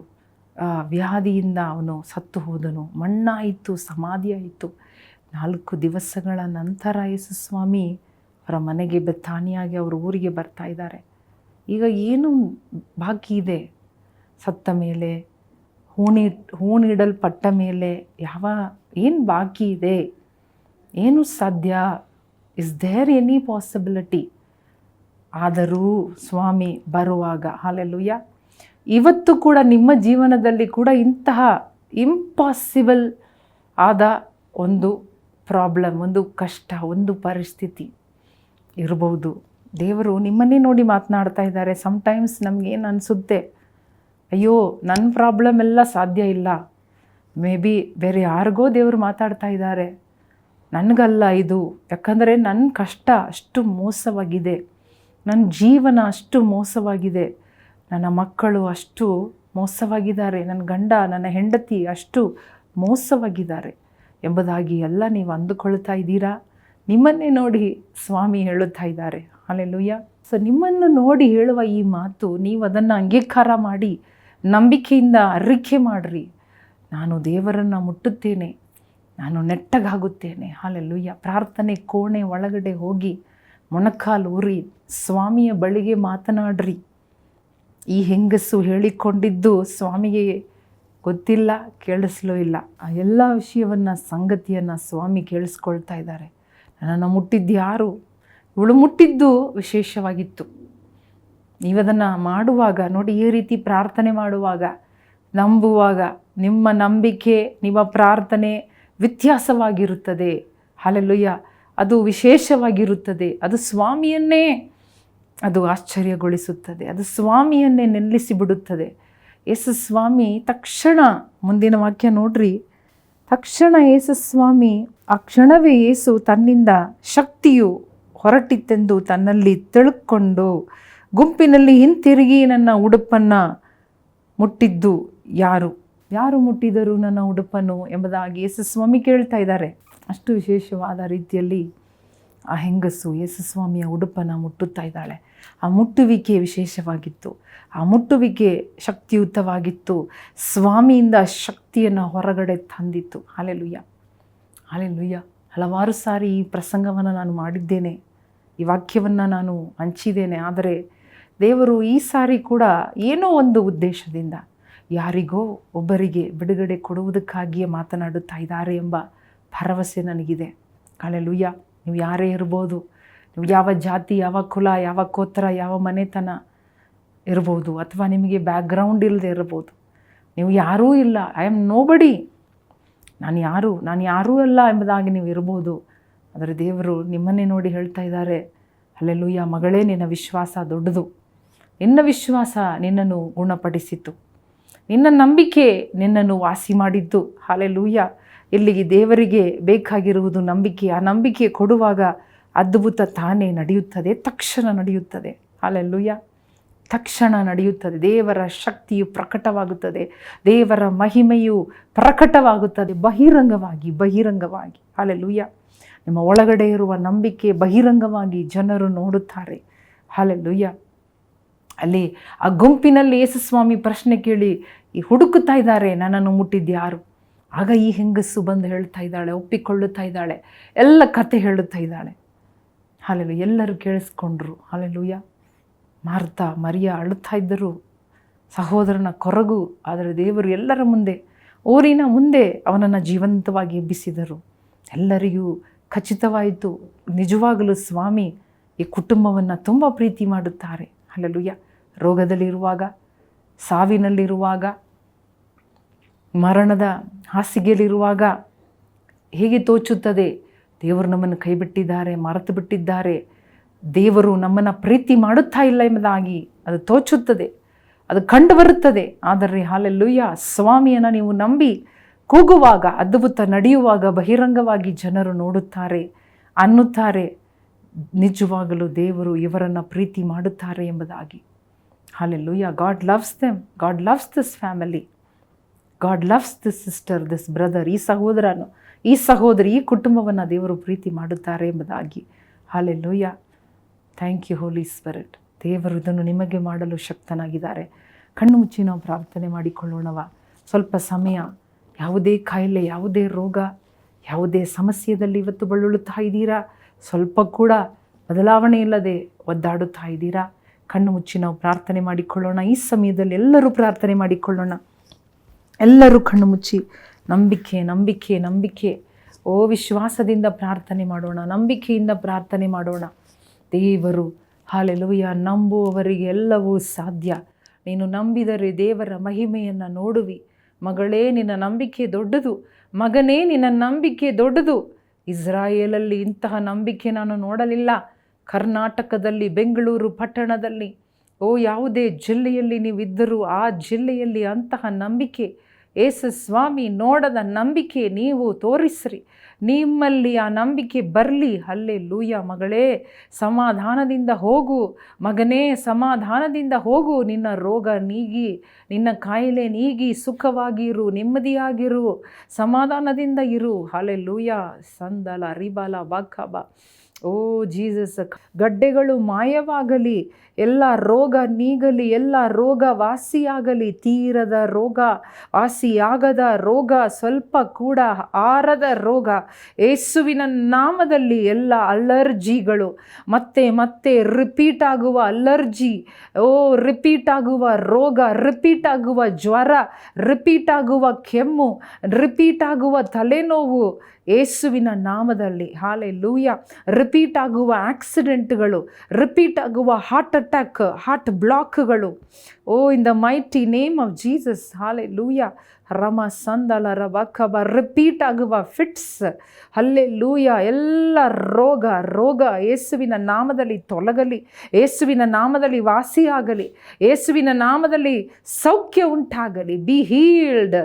ವ್ಯಾಧಿಯಿಂದ ಅವನು ಸತ್ತು ಹೋದನು. ಮಣ್ಣಾಯಿತು, ಸಮಾಧಿಯಾಯಿತು. 4 ದಿವಸಗಳ ನಂತರ ಯೇಸುಸ್ವಾಮಿ ಅವರ ಮನೆಗೆ ಬೆಥಾನಿಯಾಗಿ ಅವರ ಊರಿಗೆ ಬರ್ತಾ ಇದ್ದಾರೆ. ಈಗ ಏನು ಬಾಕಿ ಇದೆ? ಸತ್ತ ಮೇಲೆ, ಹೂಣಿಡಲ್ಪಟ್ಟ ಮೇಲೆ ಏನು ಬಾಕಿ ಇದೆ? ಏನು ಸಾಧ್ಯ? Is there any possibility? ಆದರೂ ಸ್ವಾಮಿ ಬರುವಾಗ, ಹಲ್ಲೆಲೂಯಾ, ಇವತ್ತು ಕೂಡ ನಿಮ್ಮ ಜೀವನದಲ್ಲಿ ಕೂಡ ಇಂತಹ ಇಂಪಾಸಿಬಲ್ ಆದ ಒಂದು ಪ್ರಾಬ್ಲಮ್, ಒಂದು ಕಷ್ಟ, ಒಂದು ಪರಿಸ್ಥಿತಿ ಇರಬಹುದು. ದೇವರು ನಿಮ್ಮನ್ನೇ ನೋಡಿ ಮಾತನಾಡ್ತಾ ಇದ್ದಾರೆ. ಸಮ್ಟೈಮ್ಸ್ ನಮಗೇನು ಅನಿಸುತ್ತೆ, ಅಯ್ಯೋ ನನ್ನ ಪ್ರಾಬ್ಲಮ್ ಎಲ್ಲ ಸಾಧ್ಯ ಇಲ್ಲ. ಮೇ ಬಿ ಬೇರೆ ಯಾರಿಗೋ ದೇವರು ಮಾತಾಡ್ತಾ ಇದ್ದಾರೆ, ನನಗಲ್ಲ ಇದು. ಯಾಕಂದರೆ ನನ್ನ ಕಷ್ಟ ಅಷ್ಟು ಮೋಸವಾಗಿದೆ, ನನ್ನ ಜೀವನ ಅಷ್ಟು ಮೋಸವಾಗಿದೆ, ನನ್ನ ಮಕ್ಕಳು ಅಷ್ಟು ಮೋಸವಾಗಿದ್ದಾರೆ, ನನ್ನ ಗಂಡ, ನನ್ನ ಹೆಂಡತಿ ಅಷ್ಟು ಮೋಸವಾಗಿದ್ದಾರೆ ಎಂಬುದಾಗಿ ಎಲ್ಲ ನೀವು ಅಂದುಕೊಳ್ತಾ ಇದ್ದೀರಾ. ನಿಮ್ಮನ್ನೇ ನೋಡಿ ಸ್ವಾಮಿ ಹೇಳುತ್ತಾ ಇದ್ದಾರೆ. ಹಲ್ಲೆಲೂಯಾ. ಸೊ ನಿಮ್ಮನ್ನು ನೋಡಿ ಹೇಳುವ ಈ ಮಾತು, ನೀವು ಅದನ್ನು ಅಂಗೀಕಾರ ಮಾಡಿ ನಂಬಿಕೆಯಿಂದ ಅರಿಕೆ ಮಾಡಿರಿ. ನಾನು ದೇವರನ್ನು ಮುಟ್ಟುತ್ತೇನೆ, ನಾನು ನೆಟ್ಟಗಾಗುತ್ತೇನೆ. ಹಲ್ಲೆಲೂಯಾ. ಪ್ರಾರ್ಥನೆ ಕೋಣೆ ಒಳಗಡೆ ಹೋಗಿ ಮೊಣಕಾಲು ಊರಿ ಸ್ವಾಮಿಯ ಬಳಿಗೆ ಮಾತನಾಡ್ರಿ. ಈ ಹೆಂಗಸು ಹೇಳಿಕೊಂಡಿದ್ದು ಸ್ವಾಮಿಗೆ ಗೊತ್ತಿಲ್ಲ, ಕೇಳಿಸ್ಲೂ ಇಲ್ಲ. ಆ ಎಲ್ಲ ವಿಷಯವನ್ನು, ಸಂಗತಿಯನ್ನು ಸ್ವಾಮಿ ಕೇಳಿಸ್ಕೊಳ್ತಾ ಇದ್ದಾರೆ. ನನ್ನನ್ನು ಮುಟ್ಟಿದ್ದು ಯಾರು? ಇವಳು ಮುಟ್ಟಿದ್ದು ವಿಶೇಷವಾಗಿತ್ತು. ನೀವದನ್ನು ಮಾಡುವಾಗ ನೋಡಿ, ಈ ರೀತಿ ಪ್ರಾರ್ಥನೆ ಮಾಡುವಾಗ, ನಂಬುವಾಗ, ನಿಮ್ಮ ನಂಬಿಕೆ, ನಿಮ್ಮ ಪ್ರಾರ್ಥನೆ ವ್ಯತ್ಯಾಸವಾಗಿರುತ್ತದೆ. ಹಲ್ಲೆಲೂಯಾ. ಅದು ವಿಶೇಷವಾಗಿರುತ್ತದೆ. ಅದು ಸ್ವಾಮಿಯನ್ನೇ ಅದು ಆಶ್ಚರ್ಯಗೊಳಿಸುತ್ತದೆ. ಅದು ಸ್ವಾಮಿಯನ್ನೇ ನಿಲ್ಲಿಸಿಬಿಡುತ್ತದೆ. ಯೇಸು ಸ್ವಾಮಿ ತಕ್ಷಣ, ಮುಂದಿನ ವಾಕ್ಯ ನೋಡ್ರಿ, ತಕ್ಷಣ ಯೇಸು ಸ್ವಾಮಿ ಆ ಕ್ಷಣವೇ ಯೇಸು ತನ್ನಿಂದ ಶಕ್ತಿಯು ಹೊರಟಿತ್ತೆಂದು ತನ್ನಲ್ಲಿ ತಿಳ್ಕೊಂಡು ಗುಂಪಿನಲ್ಲಿ ಹಿಂತಿರುಗಿ ನನ್ನ ಉಡುಪನ್ನು ಮುಟ್ಟಿದ್ದು ಯಾರು ಮುಟ್ಟಿದರು ನನ್ನ ಉಡುಪನ್ನು ಎಂಬುದಾಗಿ ಯೇಸು ಸ್ವಾಮಿ ಕೇಳ್ತಾ ಇದ್ದಾರೆ. ಅಷ್ಟು ವಿಶೇಷವಾದ ರೀತಿಯಲ್ಲಿ ಆ ಹೆಂಗಸು ಯೇಸು ಸ್ವಾಮಿಯ ಉಡುಪನ್ನು ಮುಟ್ಟುತ್ತಾ ಇದ್ದಾಳೆ. ಆ ಮುಟ್ಟುವಿಕೆ ವಿಶೇಷವಾಗಿತ್ತು. ಆ ಮುಟ್ಟುವಿಕೆ ಶಕ್ತಿಯುತವಾಗಿತ್ತು. ಸ್ವಾಮಿಯಿಂದ ಶಕ್ತಿಯನ್ನು ಹೊರಗಡೆ ತಂದಿತ್ತು. Hallelujah, hallelujah. ಹಲವಾರು ಸಾರಿ ಈ ಪ್ರಸಂಗವನ್ನು ನಾನು ಮಾಡಿದ್ದೇನೆ. ಈ ವಾಕ್ಯವನ್ನು ನಾನು ಹಂಚಿದ್ದೇನೆ. ಆದರೆ ದೇವರು ಈ ಸಾರಿ ಕೂಡ ಏನೋ ಒಂದು ಉದ್ದೇಶದಿಂದ ಯಾರಿಗೋ ಒಬ್ಬರಿಗೆ ಬಿಡುಗಡೆ ಕೊಡುವುದಕ್ಕಾಗಿಯೇ ಮಾತನಾಡುತ್ತಾ ಇದ್ದಾರೆ ಎಂಬ ಭರವಸೆ ನನಗಿದೆ. ಹಲ್ಲೆಲೂಯಾ. ನೀವು ಯಾರೇ ಇರ್ಬೋದು, ನೀವು ಯಾವ ಜಾತಿ, ಯಾವ ಕುಲ, ಯಾವ ಗೋತ್ರ, ಯಾವ ಮನೆತನ ಇರ್ಬೋದು, ಅಥವಾ ನಿಮಗೆ ಬ್ಯಾಕ್ಗ್ರೌಂಡ್ ಇಲ್ಲದೆ ಇರ್ಬೋದು, ನೀವು ಯಾರೂ ಇಲ್ಲ, ಐ ಆಮ್ ನೋಬಡಿ, ನಾನು ಯಾರೂ ಅಲ್ಲ ಎಂಬುದಾಗಿ ನೀವು ಇರ್ಬೋದು. ಆದರೆ ದೇವರು ನಿಮ್ಮನ್ನೇ ನೋಡಿ ಹೇಳ್ತಾ ಇದ್ದಾರೆ, ಹಲ್ಲೆಲೂಯಾ ಮಗಳೇ, ನಿನ್ನ ವಿಶ್ವಾಸ ದೊಡ್ಡದು, ನಿನ್ನ ವಿಶ್ವಾಸ ನಿನ್ನನ್ನು ಗುಣಪಡಿಸಿತು, ನಿನ್ನ ನಂಬಿಕೆ ನಿನ್ನನ್ನು ವಾಸಿ ಮಾಡಿದ್ದು. ಹಲ್ಲೆಲೂಯಾ. ಇಲ್ಲಿಗೆ ದೇವರಿಗೆ ಬೇಕಾಗಿರುವುದು ನಂಬಿಕೆ. ಆ ನಂಬಿಕೆ ಕೊಡುವಾಗ ಅದ್ಭುತ ತಾನೇ ನಡೆಯುತ್ತದೆ, ತಕ್ಷಣ ನಡೆಯುತ್ತದೆ. ಹಲ್ಲೆಲೂಯಾ. ತಕ್ಷಣ ನಡೆಯುತ್ತದೆ. ದೇವರ ಶಕ್ತಿಯು ಪ್ರಕಟವಾಗುತ್ತದೆ, ದೇವರ ಮಹಿಮೆಯು ಪ್ರಕಟವಾಗುತ್ತದೆ ಬಹಿರಂಗವಾಗಿ. ಹಲ್ಲೆಲೂಯಾ. ನಿಮ್ಮ ಒಳಗಡೆ ಇರುವ ನಂಬಿಕೆ ಬಹಿರಂಗವಾಗಿ ಜನರು ನೋಡುತ್ತಾರೆ. ಹಲ್ಲೆಲೂಯಾ. ಅಲ್ಲಿ ಆ ಗುಂಪಿನಲ್ಲಿ ಯೇಸುಸ್ವಾಮಿ ಪ್ರಶ್ನೆ ಕೇಳಿ ಹುಡುಕುತ್ತಾ ಇದ್ದಾರೆ, ನನ್ನನ್ನು ಮುಟ್ಟಿದ್ಯಾರು? ಆಗ ಈ ಹೆಂಗಸು ಬಂದು ಹೇಳ್ತಾ ಇದ್ದಾಳೆ, ಒಪ್ಪಿಕೊಳ್ಳುತ್ತಾ ಇದ್ದಾಳೆ, ಎಲ್ಲ ಕತೆ ಹೇಳುತ್ತಾ ಇದ್ದಾಳೆ. ಹಲ್ಲೆಲೂಯಾ. ಎಲ್ಲರೂ ಕೇಳಿಸ್ಕೊಂಡ್ರು. ಹಲ್ಲೆಲೂಯಾ. ಮಾರ್ತಾ ಮರಿಯ ಅಳುತ್ತಾ ಇದ್ದರು, ಸಹೋದರನ ಕೊರಗು. ಆದರೆ ದೇವರು ಎಲ್ಲರ ಮುಂದೆ, ಊರಿನ ಮುಂದೆ ಅವನನ್ನು ಜೀವಂತವಾಗಿ ಎಬ್ಬಿಸಿದರು. ಎಲ್ಲರಿಗೂ ಖಚಿತವಾಯಿತು, ನಿಜವಾಗಲೂ ಸ್ವಾಮಿ ಈ ಕುಟುಂಬವನ್ನು ತುಂಬ ಪ್ರೀತಿ ಮಾಡುತ್ತಾರೆ. ಹಲ್ಲೆಲೂಯಾ. ರೋಗದಲ್ಲಿರುವಾಗ, ಸಾವಿನಲ್ಲಿರುವಾಗ, ಮರಣದ ಹಾಸಿಗೆಯಲ್ಲಿರುವಾಗ ಹೇಗೆ ತೋಚುತ್ತದೆ, ದೇವರು ನಮ್ಮನ್ನು ಕೈ ಬಿಟ್ಟಿದ್ದಾರೆ, ಮರೆತು ಬಿಟ್ಟಿದ್ದಾರೆ, ದೇವರು ನಮ್ಮನ್ನು ಪ್ರೀತಿ ಮಾಡುತ್ತಾ ಇಲ್ಲ ಎಂಬುದಾಗಿ ಅದು ತೋಚುತ್ತದೆ, ಅದು ಕಂಡು ಬರುತ್ತದೆ. ಆದರೆ ಹಲ್ಲೆಲೂಯಾ, ಸ್ವಾಮಿಯನ್ನು ನೀವು ನಂಬಿ ಕೂಗುವಾಗ, ಅದ್ಭುತ ನಡೆಯುವಾಗ ಬಹಿರಂಗವಾಗಿ ಜನರು ನೋಡುತ್ತಾರೆ, ಅನ್ನುತ್ತಾರೆ, ನಿಜವಾಗಲೂ ದೇವರು ಇವರನ್ನು ಪ್ರೀತಿ ಮಾಡುತ್ತಾರೆ ಎಂಬುದಾಗಿ. Hallelujah. God loves them, god loves this family, god loves this sister, this brother, ಈ ಸಹೋದರನು, ಈ ಸಹೋದರಿ, ಈ ಕುಟುಂಬವನ್ನು ದೇವರು ಪ್ರೀತಿ ಮಾಡುತ್ತಾರೆ ಎಂಬುದಾಗಿ. Hallelujah. Thank you Holy Spirit. ದೇವರು ಇದನ್ನು ನಿಮಗೆ ಮಾಡಲು ಶಕ್ತನಾಗಿದ್ದಾರೆ. ಕಣ್ಣು ಮುಚ್ಚಿ ನಾವು ಪ್ರಾರ್ಥನೆ ಮಾಡಿಕೊಳ್ಳೋಣವ. ಸ್ವಲ್ಪ ಸಮಯ. ಯಾವುದೇ ಕಾಯಿಲೆ, ಯಾವುದೇ ರೋಗ, ಯಾವುದೇ ಸಮಸ್ಯೆಯಲ್ಲಿ ಇವತ್ತು ಬಳಲುತ್ತಾ ಇದ್ದೀರಾ, ಸ್ವಲ್ಪ ಕೂಡ ಬದಲಾವಣೆ ಇಲ್ಲದೆ ಒದ್ದಾಡುತ್ತಾ ಇದ್ದೀರಾ, ಕಣ್ಣು ಮುಚ್ಚಿ ನಾವು ಪ್ರಾರ್ಥನೆ ಮಾಡಿಕೊಳ್ಳೋಣ. ಈ ಸಮಯದಲ್ಲಿ ಎಲ್ಲರೂ ಪ್ರಾರ್ಥನೆ ಮಾಡಿಕೊಳ್ಳೋಣ. ಎಲ್ಲರೂ ಕಣ್ಣು ಮುಚ್ಚಿ ನಂಬಿಕೆ ನಂಬಿಕೆ ನಂಬಿಕೆ ಓ ವಿಶ್ವಾಸದಿಂದ ಪ್ರಾರ್ಥನೆ ಮಾಡೋಣ, ನಂಬಿಕೆಯಿಂದ ಪ್ರಾರ್ಥನೆ ಮಾಡೋಣ. ದೇವರು ಹಲ್ಲೆಲೂಯಾ, ನಂಬುವವರಿಗೆ ಎಲ್ಲವೂ ಸಾಧ್ಯ. ನೀನು ನಂಬಿದರೆ ದೇವರ ಮಹಿಮೆಯನ್ನು ನೋಡುವಿ. ಮಗಳೇ, ನಿನ್ನ ನಂಬಿಕೆ ದೊಡ್ಡದು. ಮಗನೇ, ನಿನ್ನ ನಂಬಿಕೆ ದೊಡ್ಡದು. ಇಸ್ರಾಯೇಲಲ್ಲಿ ಇಂತಹ ನಂಬಿಕೆ ನಾನು ನೋಡಲಿಲ್ಲ. ಕರ್ನಾಟಕದಲ್ಲಿ, ಬೆಂಗಳೂರು ಪಟ್ಟಣದಲ್ಲಿ, ಯಾವುದೇ ಜಿಲ್ಲೆಯಲ್ಲಿ ನೀವಿದ್ದರೂ ಆ ಜಿಲ್ಲೆಯಲ್ಲಿ ಅಂತಹ ನಂಬಿಕೆ ಯೇಸು ಸ್ವಾಮಿ ನೋಡದ ನಂಬಿಕೆ ನೀವು ತೋರಿಸ್ರಿ. ನಿಮ್ಮಲ್ಲಿ ಆ ನಂಬಿಕೆ ಬರಲಿ. ಹಲ್ಲೆಲೂಯಾ. ಮಗಳೇ, ಸಮಾಧಾನದಿಂದ ಹೋಗು. ಮಗನೇ, ಸಮಾಧಾನದಿಂದ ಹೋಗು. ನಿನ್ನ ರೋಗ ನೀಗಿ, ನಿನ್ನ ಕಾಯಿಲೆ ನೀಗಿ, ಸುಖವಾಗಿರು, ನೆಮ್ಮದಿಯಾಗಿರು, ಸಮಾಧಾನದಿಂದ ಇರು. ಹಲ್ಲೆಲೂಯಾ. ಸಂದಲ ರಿಬಾಲ ಬಾಕಬ. ಓ ಜೀಸಸ್. ಗಡ್ಡೆಗಳು ಮಾಯವಾಗಲಿ, ಎಲ್ಲ ರೋಗ ನೀಗಲಿ, ಎಲ್ಲ ರೋಗ ವಾಸಿಯಾಗಲಿ. ತೀರದ ರೋಗ, ವಾಸಿಯಾಗದ ರೋಗ, ಸ್ವಲ್ಪ ಕೂಡ ಆರದ ರೋಗ, ಯೇಸುವಿನ ನಾಮದಲ್ಲಿ ಎಲ್ಲ ಅಲರ್ಜಿಗಳು, ಮತ್ತೆ ಮತ್ತೆ ರಿಪೀಟ್ ಆಗುವ ಅಲರ್ಜಿ, ರಿಪೀಟ್ ಆಗುವ ರೋಗ, ರಿಪೀಟ್ ಆಗುವ ಜ್ವರ, ರಿಪೀಟ್ ಆಗುವ ಕೆಮ್ಮು, ರಿಪೀಟ್ ಆಗುವ ತಲೆನೋವು, ಯೇಸುವಿನ ನಾಮದಲ್ಲಿ. ಹಲ್ಲೆಲೂಯಾ. ರಿಪೀಟ್ ಆಗುವ ಆಕ್ಸಿಡೆಂಟ್ಗಳು, ರಿಪೀಟ್ ಆಗುವ ಹಾರ್ಟ್ ಅಟ್ಯಾಕ್, ಹಾರ್ಟ್ ಬ್ಲಾಕ್ಗಳು, in the mighty name of Jesus. Hallelujah. ರಮ ಸಂದಲ ರಬಕಬ. ರಿಪೀಟ್ ಆಗುವ ಫಿಟ್ಸ್. ಹಲ್ಲೆಲೂಯಾ. ಎಲ್ಲ ರೋಗ ಯೇಸುವಿನ ನಾಮದಲ್ಲಿ ತೊಲಗಲಿ, ಯೇಸುವಿನ ನಾಮದಲ್ಲಿ ವಾಸಿಯಾಗಲಿ, ಯೇಸುವಿನ ನಾಮದಲ್ಲಿ ಸೌಖ್ಯ ಉಂಟಾಗಲಿ. Be healed,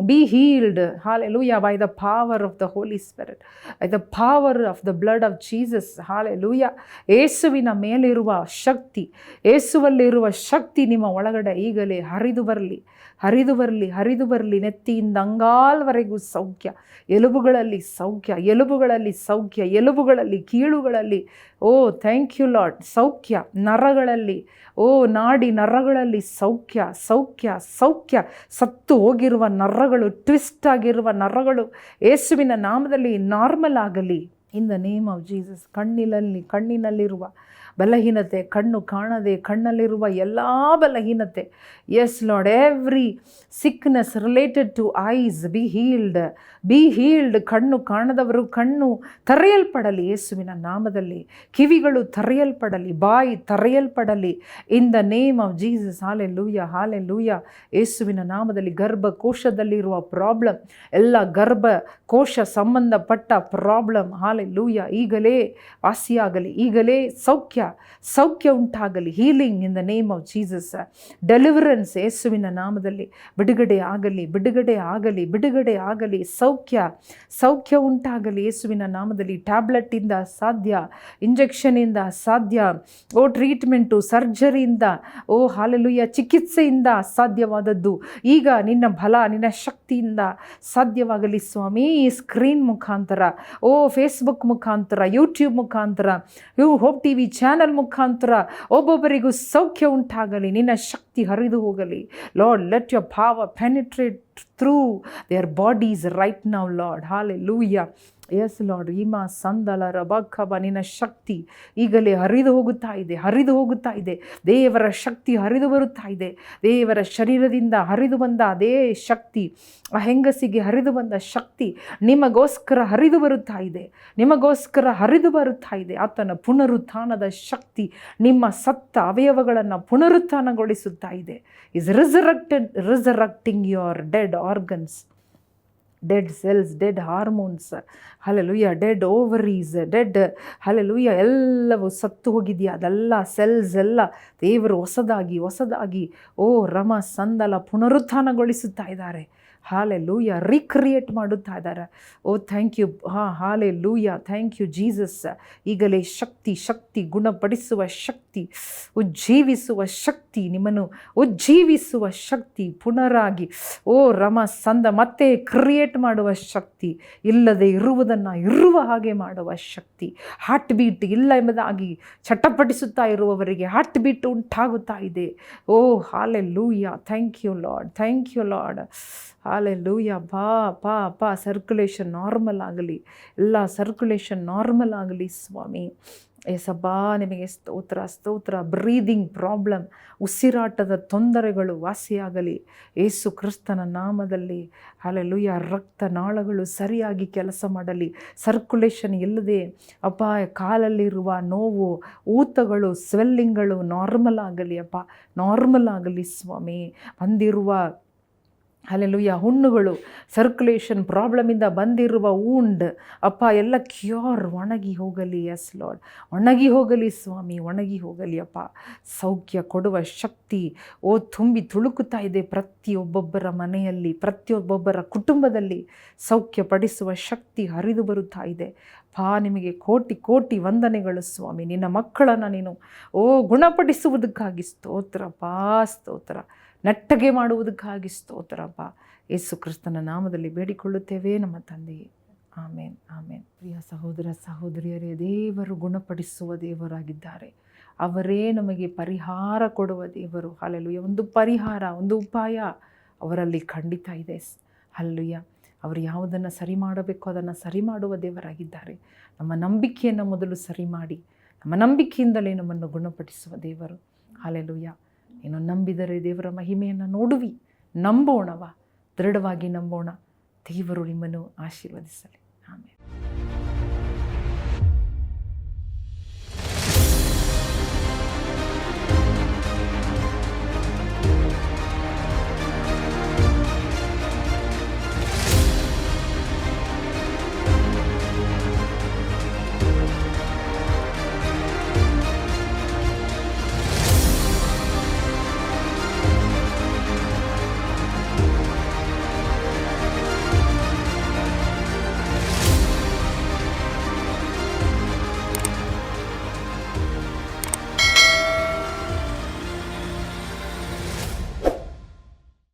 be healed. Hallelujah. By the power of the Holy Spirit, by the power of the blood of Jesus. Hallelujah. ಯೇಸುವಿನ ಮೇಲಿರುವ ಶಕ್ತಿ, ಯೇಸುವಲ್ಲಿರುವ ಶಕ್ತಿ ನಿಮ್ಮ ಒಳಗಡೆ ಈಗಲೇ ಹರಿದು ಬರಲಿ, ಹರಿದು ಬರಲಿ, ಹರಿದು ಬರಲಿ. ನೆತ್ತಿಯಿಂದ ಅಂಗಾಲ್ವರೆಗೂ ಸೌಖ್ಯ, ಎಲುಬುಗಳಲ್ಲಿ ಸೌಖ್ಯ, ಎಲುಬುಗಳಲ್ಲಿ ಸೌಖ್ಯ, ಎಲುಬುಗಳಲ್ಲಿ, ಕೀಳುಗಳಲ್ಲಿ. Thank you Lord. ಸೌಖ್ಯ ನರಗಳಲ್ಲಿ, ನಾಡಿ ನರಗಳಲ್ಲಿ ಸೌಖ್ಯ, ಸೌಖ್ಯ, ಸೌಖ್ಯ. ಸತ್ತು ಹೋಗಿರುವ ನರಗಳು, ಟ್ವಿಸ್ಟ್ ಆಗಿರುವ ನರಗಳು ಯೇಸುವಿನ ನಾಮದಲ್ಲಿ ನಾರ್ಮಲ್ ಆಗಲಿ. In the name of Jesus. ಕಣ್ಣಿನಲ್ಲಿರುವ ಬಲಹೀನತೆ, ಕಣ್ಣು ಕಾಣದೆ ಕಣ್ಣಲ್ಲಿರುವ ಎಲ್ಲ ಬಲಹೀನತೆ, yes Lord, every sickness related to eyes be healed. ಕಣ್ಣು ಕಾಣದವರು ಕಣ್ಣು ತೆರೆಯಲ್ಪಡಲಿ ಯೇಸುವಿನ ನಾಮದಲ್ಲಿ. ಕಿವಿಗಳು ತೆರೆಯಲ್ಪಡಲಿ, ಬಾಯಿ ತೆರೆಯಲ್ಪಡಲಿ ಇನ್ ದ ನೇಮ್ ಆಫ್ ಜೀಸಸ್. Hallelujah, hallelujah. ಯೇಸುವಿನ ನಾಮದಲ್ಲಿ ಗರ್ಭಕೋಶದಲ್ಲಿರುವ ಪ್ರಾಬ್ಲಮ್, ಎಲ್ಲ ಗರ್ಭಕೋಶ ಸಂಬಂಧಪಟ್ಟ ಪ್ರಾಬ್ಲಮ್, ಹಾಲೆಲೂಯ, ಈಗಲೇ ವಾಸಿಯಾಗಲಿ, ಈಗಲೇ ಸೌಖ್ಯ ಉಂಟಾಗಲಿ. Healing in the name of Jesus. Deliverance ಯೇಸುವಿನ ನಾಮದಲ್ಲಿ. ಬಿಡುಗಡೆ ಆಗಲಿ. ಸೌಖ್ಯ ಉಂಟಾಗಲಿ ಯೇಸುವಿನ ನಾಮದಲ್ಲಿ. ಟ್ಯಾಬ್ಲೆಟ್ಟಿಂದ ಸಾಧ್ಯ, ಇಂಜೆಕ್ಷನಿಂದ ಸಾಧ್ಯ, ಟ್ರೀಟ್ಮೆಂಟು, ಸರ್ಜರಿಯಿಂದ, ಹಾಲೆಲೂಯ, ಚಿಕಿತ್ಸೆಯಿಂದ ಸಾಧ್ಯವಾದದ್ದು ಈಗ ನಿನ್ನ ಬಲ, ನಿನ್ನ ಶಕ್ತಿಯಿಂದ ಸಾಧ್ಯವಾಗಲಿ ಸ್ವಾಮಿ. ಈ ಸ್ಕ್ರೀನ್ ಮುಖಾಂತರ, ಫೇಸ್ಬುಕ್ ಮುಖಾಂತರ, ಯೂಟ್ಯೂಬ್ ಮುಖಾಂತರ, ಹೋಪ್ ಟಿವಿ ಚಾನಲ್ ಮುಖಾಂತರ ಒಬ್ಬೊಬ್ಬರಿಗೂ ಸೌಖ್ಯ ಉಂಟಾಗಲಿ. ನಿನ್ನ ಶಕ್ತಿ ಹರಿದು ಹೋಗಲಿ Lord. Let your power penetrate through their bodies right now Lord. Hallelujah. Yes Lord. ಇಮಾ ಸಂದಲ ರಬಖಬ, ನಿನ್ನ ಶಕ್ತಿ ಈಗಲೇ ಹರಿದು ಹೋಗುತ್ತಾ ಇದೆ. ದೇವರ ಶಕ್ತಿ ಹರಿದು ಬರುತ್ತಾ ಇದೆ. ದೇವರ ಶರೀರದಿಂದ ಹರಿದು ಬಂದ ಅದೇ ಶಕ್ತಿ, ಆ ಹೆಂಗಸಿಗೆ ಹರಿದು ಬಂದ ಶಕ್ತಿ ನಿಮಗೋಸ್ಕರ ಹರಿದು ಬರುತ್ತಾ ಇದೆ. ಆತನ ಪುನರುತ್ಥಾನದ ಶಕ್ತಿ ನಿಮ್ಮ ಸತ್ತ ಅವಯವಗಳನ್ನು ಪುನರುತ್ಥಾನಗೊಳಿಸುತ್ತಾ ಇದೆ. Is resurrecting your dead organs, dead cells, dead hormones, hallelujah, dead ovaries, dead, hallelujah, ಎಲ್ಲವೂ ಸತ್ತು ಹೋಗಿದೆಯಾ ಅದೆಲ್ಲ ಸೆಲ್ಸ್ ಎಲ್ಲ ದೇವರು ಹೊಸದಾಗಿ ರಮ ಸಂದಲ ಪುನರುತ್ಥಾನಗೊಳಿಸುತ್ತಾ ಇದ್ದಾರೆ. ಹಾಲೆಲೂಯ, ರೀಕ್ರಿಯೇಟ್ ಮಾಡುತ್ತಾ ಇದ್ದಾರೆ. Thank you. Hallelujah, thank you Jesus. ಈಗಲೇ ಶಕ್ತಿ, ಗುಣಪಡಿಸುವ ಶಕ್ತಿ, ಉಜ್ಜೀವಿಸುವ ಶಕ್ತಿ, ನಿಮ್ಮನ್ನು ಉಜ್ಜೀವಿಸುವ ಶಕ್ತಿ, ಪುನರಾಗಿ ರಮ ಸಂದ ಮತ್ತೆ ಕ್ರಿಯೇಟ್ ಮಾಡುವ ಶಕ್ತಿ, ಇಲ್ಲದೆ ಇರುವುದನ್ನು ಇರುವ ಹಾಗೆ ಮಾಡುವ ಶಕ್ತಿ, ಹಾರ್ಟ್ ಬೀಟ್ ಇಲ್ಲ ಎಂಬುದಾಗಿ ಚಟಪಡಿಸುತ್ತಾ ಇರುವವರಿಗೆ ಹಾರ್ಟ್ ಬೀಟ್ ಉಂಟಾಗುತ್ತಾ ಇದೆ. Hallelujah, thank you Lord. Hallelujah. ಪಾ ಸರ್ಕ್ಯುಲೇಷನ್ ನಾರ್ಮಲ್ ಆಗಲಿ, ಎಲ್ಲ ಸರ್ಕ್ಯುಲೇಷನ್ ನಾರ್ಮಲ್ ಆಗಲಿ ಸ್ವಾಮಿ. ಏಸಬ್ಬಾ, ನಿಮಗೆ ಸ್ತೋತ್ರ. ಬ್ರೀದಿಂಗ್ ಪ್ರಾಬ್ಲಮ್, ಉಸಿರಾಟದ ತೊಂದರೆಗಳು ವಾಸಿಯಾಗಲಿ ಯೇಸು ಕ್ರಿಸ್ತನ ನಾಮದಲ್ಲಿ. ಹಾಲೆಲೂಯ. ರಕ್ತನಾಳಗಳು ಸರಿಯಾಗಿ ಕೆಲಸ ಮಾಡಲಿ, ಸರ್ಕ್ಯುಲೇಷನ್ ಇಲ್ಲದೆ ಕಾಲಲ್ಲಿರುವ ನೋವು, ಊತಗಳು, ಸ್ವೆಲ್ಲಿಂಗ್ಗಳು ನಾರ್ಮಲ್ ಆಗಲಿ ಸ್ವಾಮಿ. ಬಂದಿರುವ ಹಲ್ಲೆಲೂಯ ಹುಣ್ಣುಗಳು, ಸರ್ಕ್ಯುಲೇಷನ್ ಪ್ರಾಬ್ಲಮಿಂದ ಬಂದಿರುವ ವೂಂಡ್ ಎಲ್ಲ ಕ್ಯೂರ್, ಒಣಗಿ ಹೋಗಲಿ. ಎಸ್ ಲಾರ್ಡ್, ಒಣಗಿ ಹೋಗಲಿ ಸ್ವಾಮಿ, ಒಣಗಿ ಹೋಗಲಿ ಸೌಖ್ಯ ಕೊಡುವ ಶಕ್ತಿ ತುಂಬಿ ತುಳುಕುತ್ತಾ ಇದೆ ಪ್ರತಿಯೊಬ್ಬೊಬ್ಬರ ಮನೆಯಲ್ಲಿ, ಪ್ರತಿಯೊಬ್ಬೊಬ್ಬರ ಕುಟುಂಬದಲ್ಲಿ ಸೌಖ್ಯ ಪಡಿಸುವ ಶಕ್ತಿ ಹರಿದು ಬರುತ್ತಾ ಇದೆ. ನಿಮಗೆ ಕೋಟಿ ವಂದನೆಗಳು ಸ್ವಾಮಿ. ನಿನ್ನ ಮಕ್ಕಳನ್ನು ನೀನು ಗುಣಪಡಿಸುವುದಕ್ಕಾಗಿ ಸ್ತೋತ್ರ. ನೆಟ್ಟಗೆ ಮಾಡುವುದಕ್ಕಾಗಿ ಸ್ತೋತ್ರಪ್ಪ. ಯೇಸು ಕ್ರಿಸ್ತನ ನಾಮದಲ್ಲಿ ಬೇಡಿಕೊಳ್ಳುತ್ತೇವೆ ನಮ್ಮ ತಂದೆಯೇ, ಆಮೇನ್. ಪ್ರಿಯ ಸಹೋದರ ಸಹೋದರಿಯರೇ, ದೇವರು ಗುಣಪಡಿಸುವ ದೇವರಾಗಿದ್ದಾರೆ. ಅವರೇ ನಮಗೆ ಪರಿಹಾರ ಕೊಡುವ ದೇವರು. ಹಲ್ಲೆಲೂಯ. ಒಂದು ಪರಿಹಾರ, ಒಂದು ಉಪಾಯ ಅವರಲ್ಲಿ ಖಂಡಿತ ಇದೆ. ಹಲ್ಲೆಲೂಯ. ಅವರು ಯಾವುದನ್ನು ಸರಿ ಮಾಡಬೇಕು ಅದನ್ನು ಸರಿ ಮಾಡುವ ದೇವರಾಗಿದ್ದಾರೆ. ನಮ್ಮ ನಂಬಿಕೆಯನ್ನು ಮೊದಲು ಸರಿ ಮಾಡಿ, ನಮ್ಮ ನಂಬಿಕೆಯಿಂದಲೇ ನಮ್ಮನ್ನು ಗುಣಪಡಿಸುವ ದೇವರು. ಹಲ್ಲೆಲೂಯ. ನೀನು ನಂಬಿದರೆ ದೇವರ ಮಹಿಮೆಯನ್ನು ನೋಡುವಿ. ನಂಬೋಣವ, ದೃಢವಾಗಿ ನಂಬೋಣ. ದೇವರು ನಿಮ್ಮನ್ನು ಆಶೀರ್ವದಿಸಲಿ. ಆಮೇಲೆ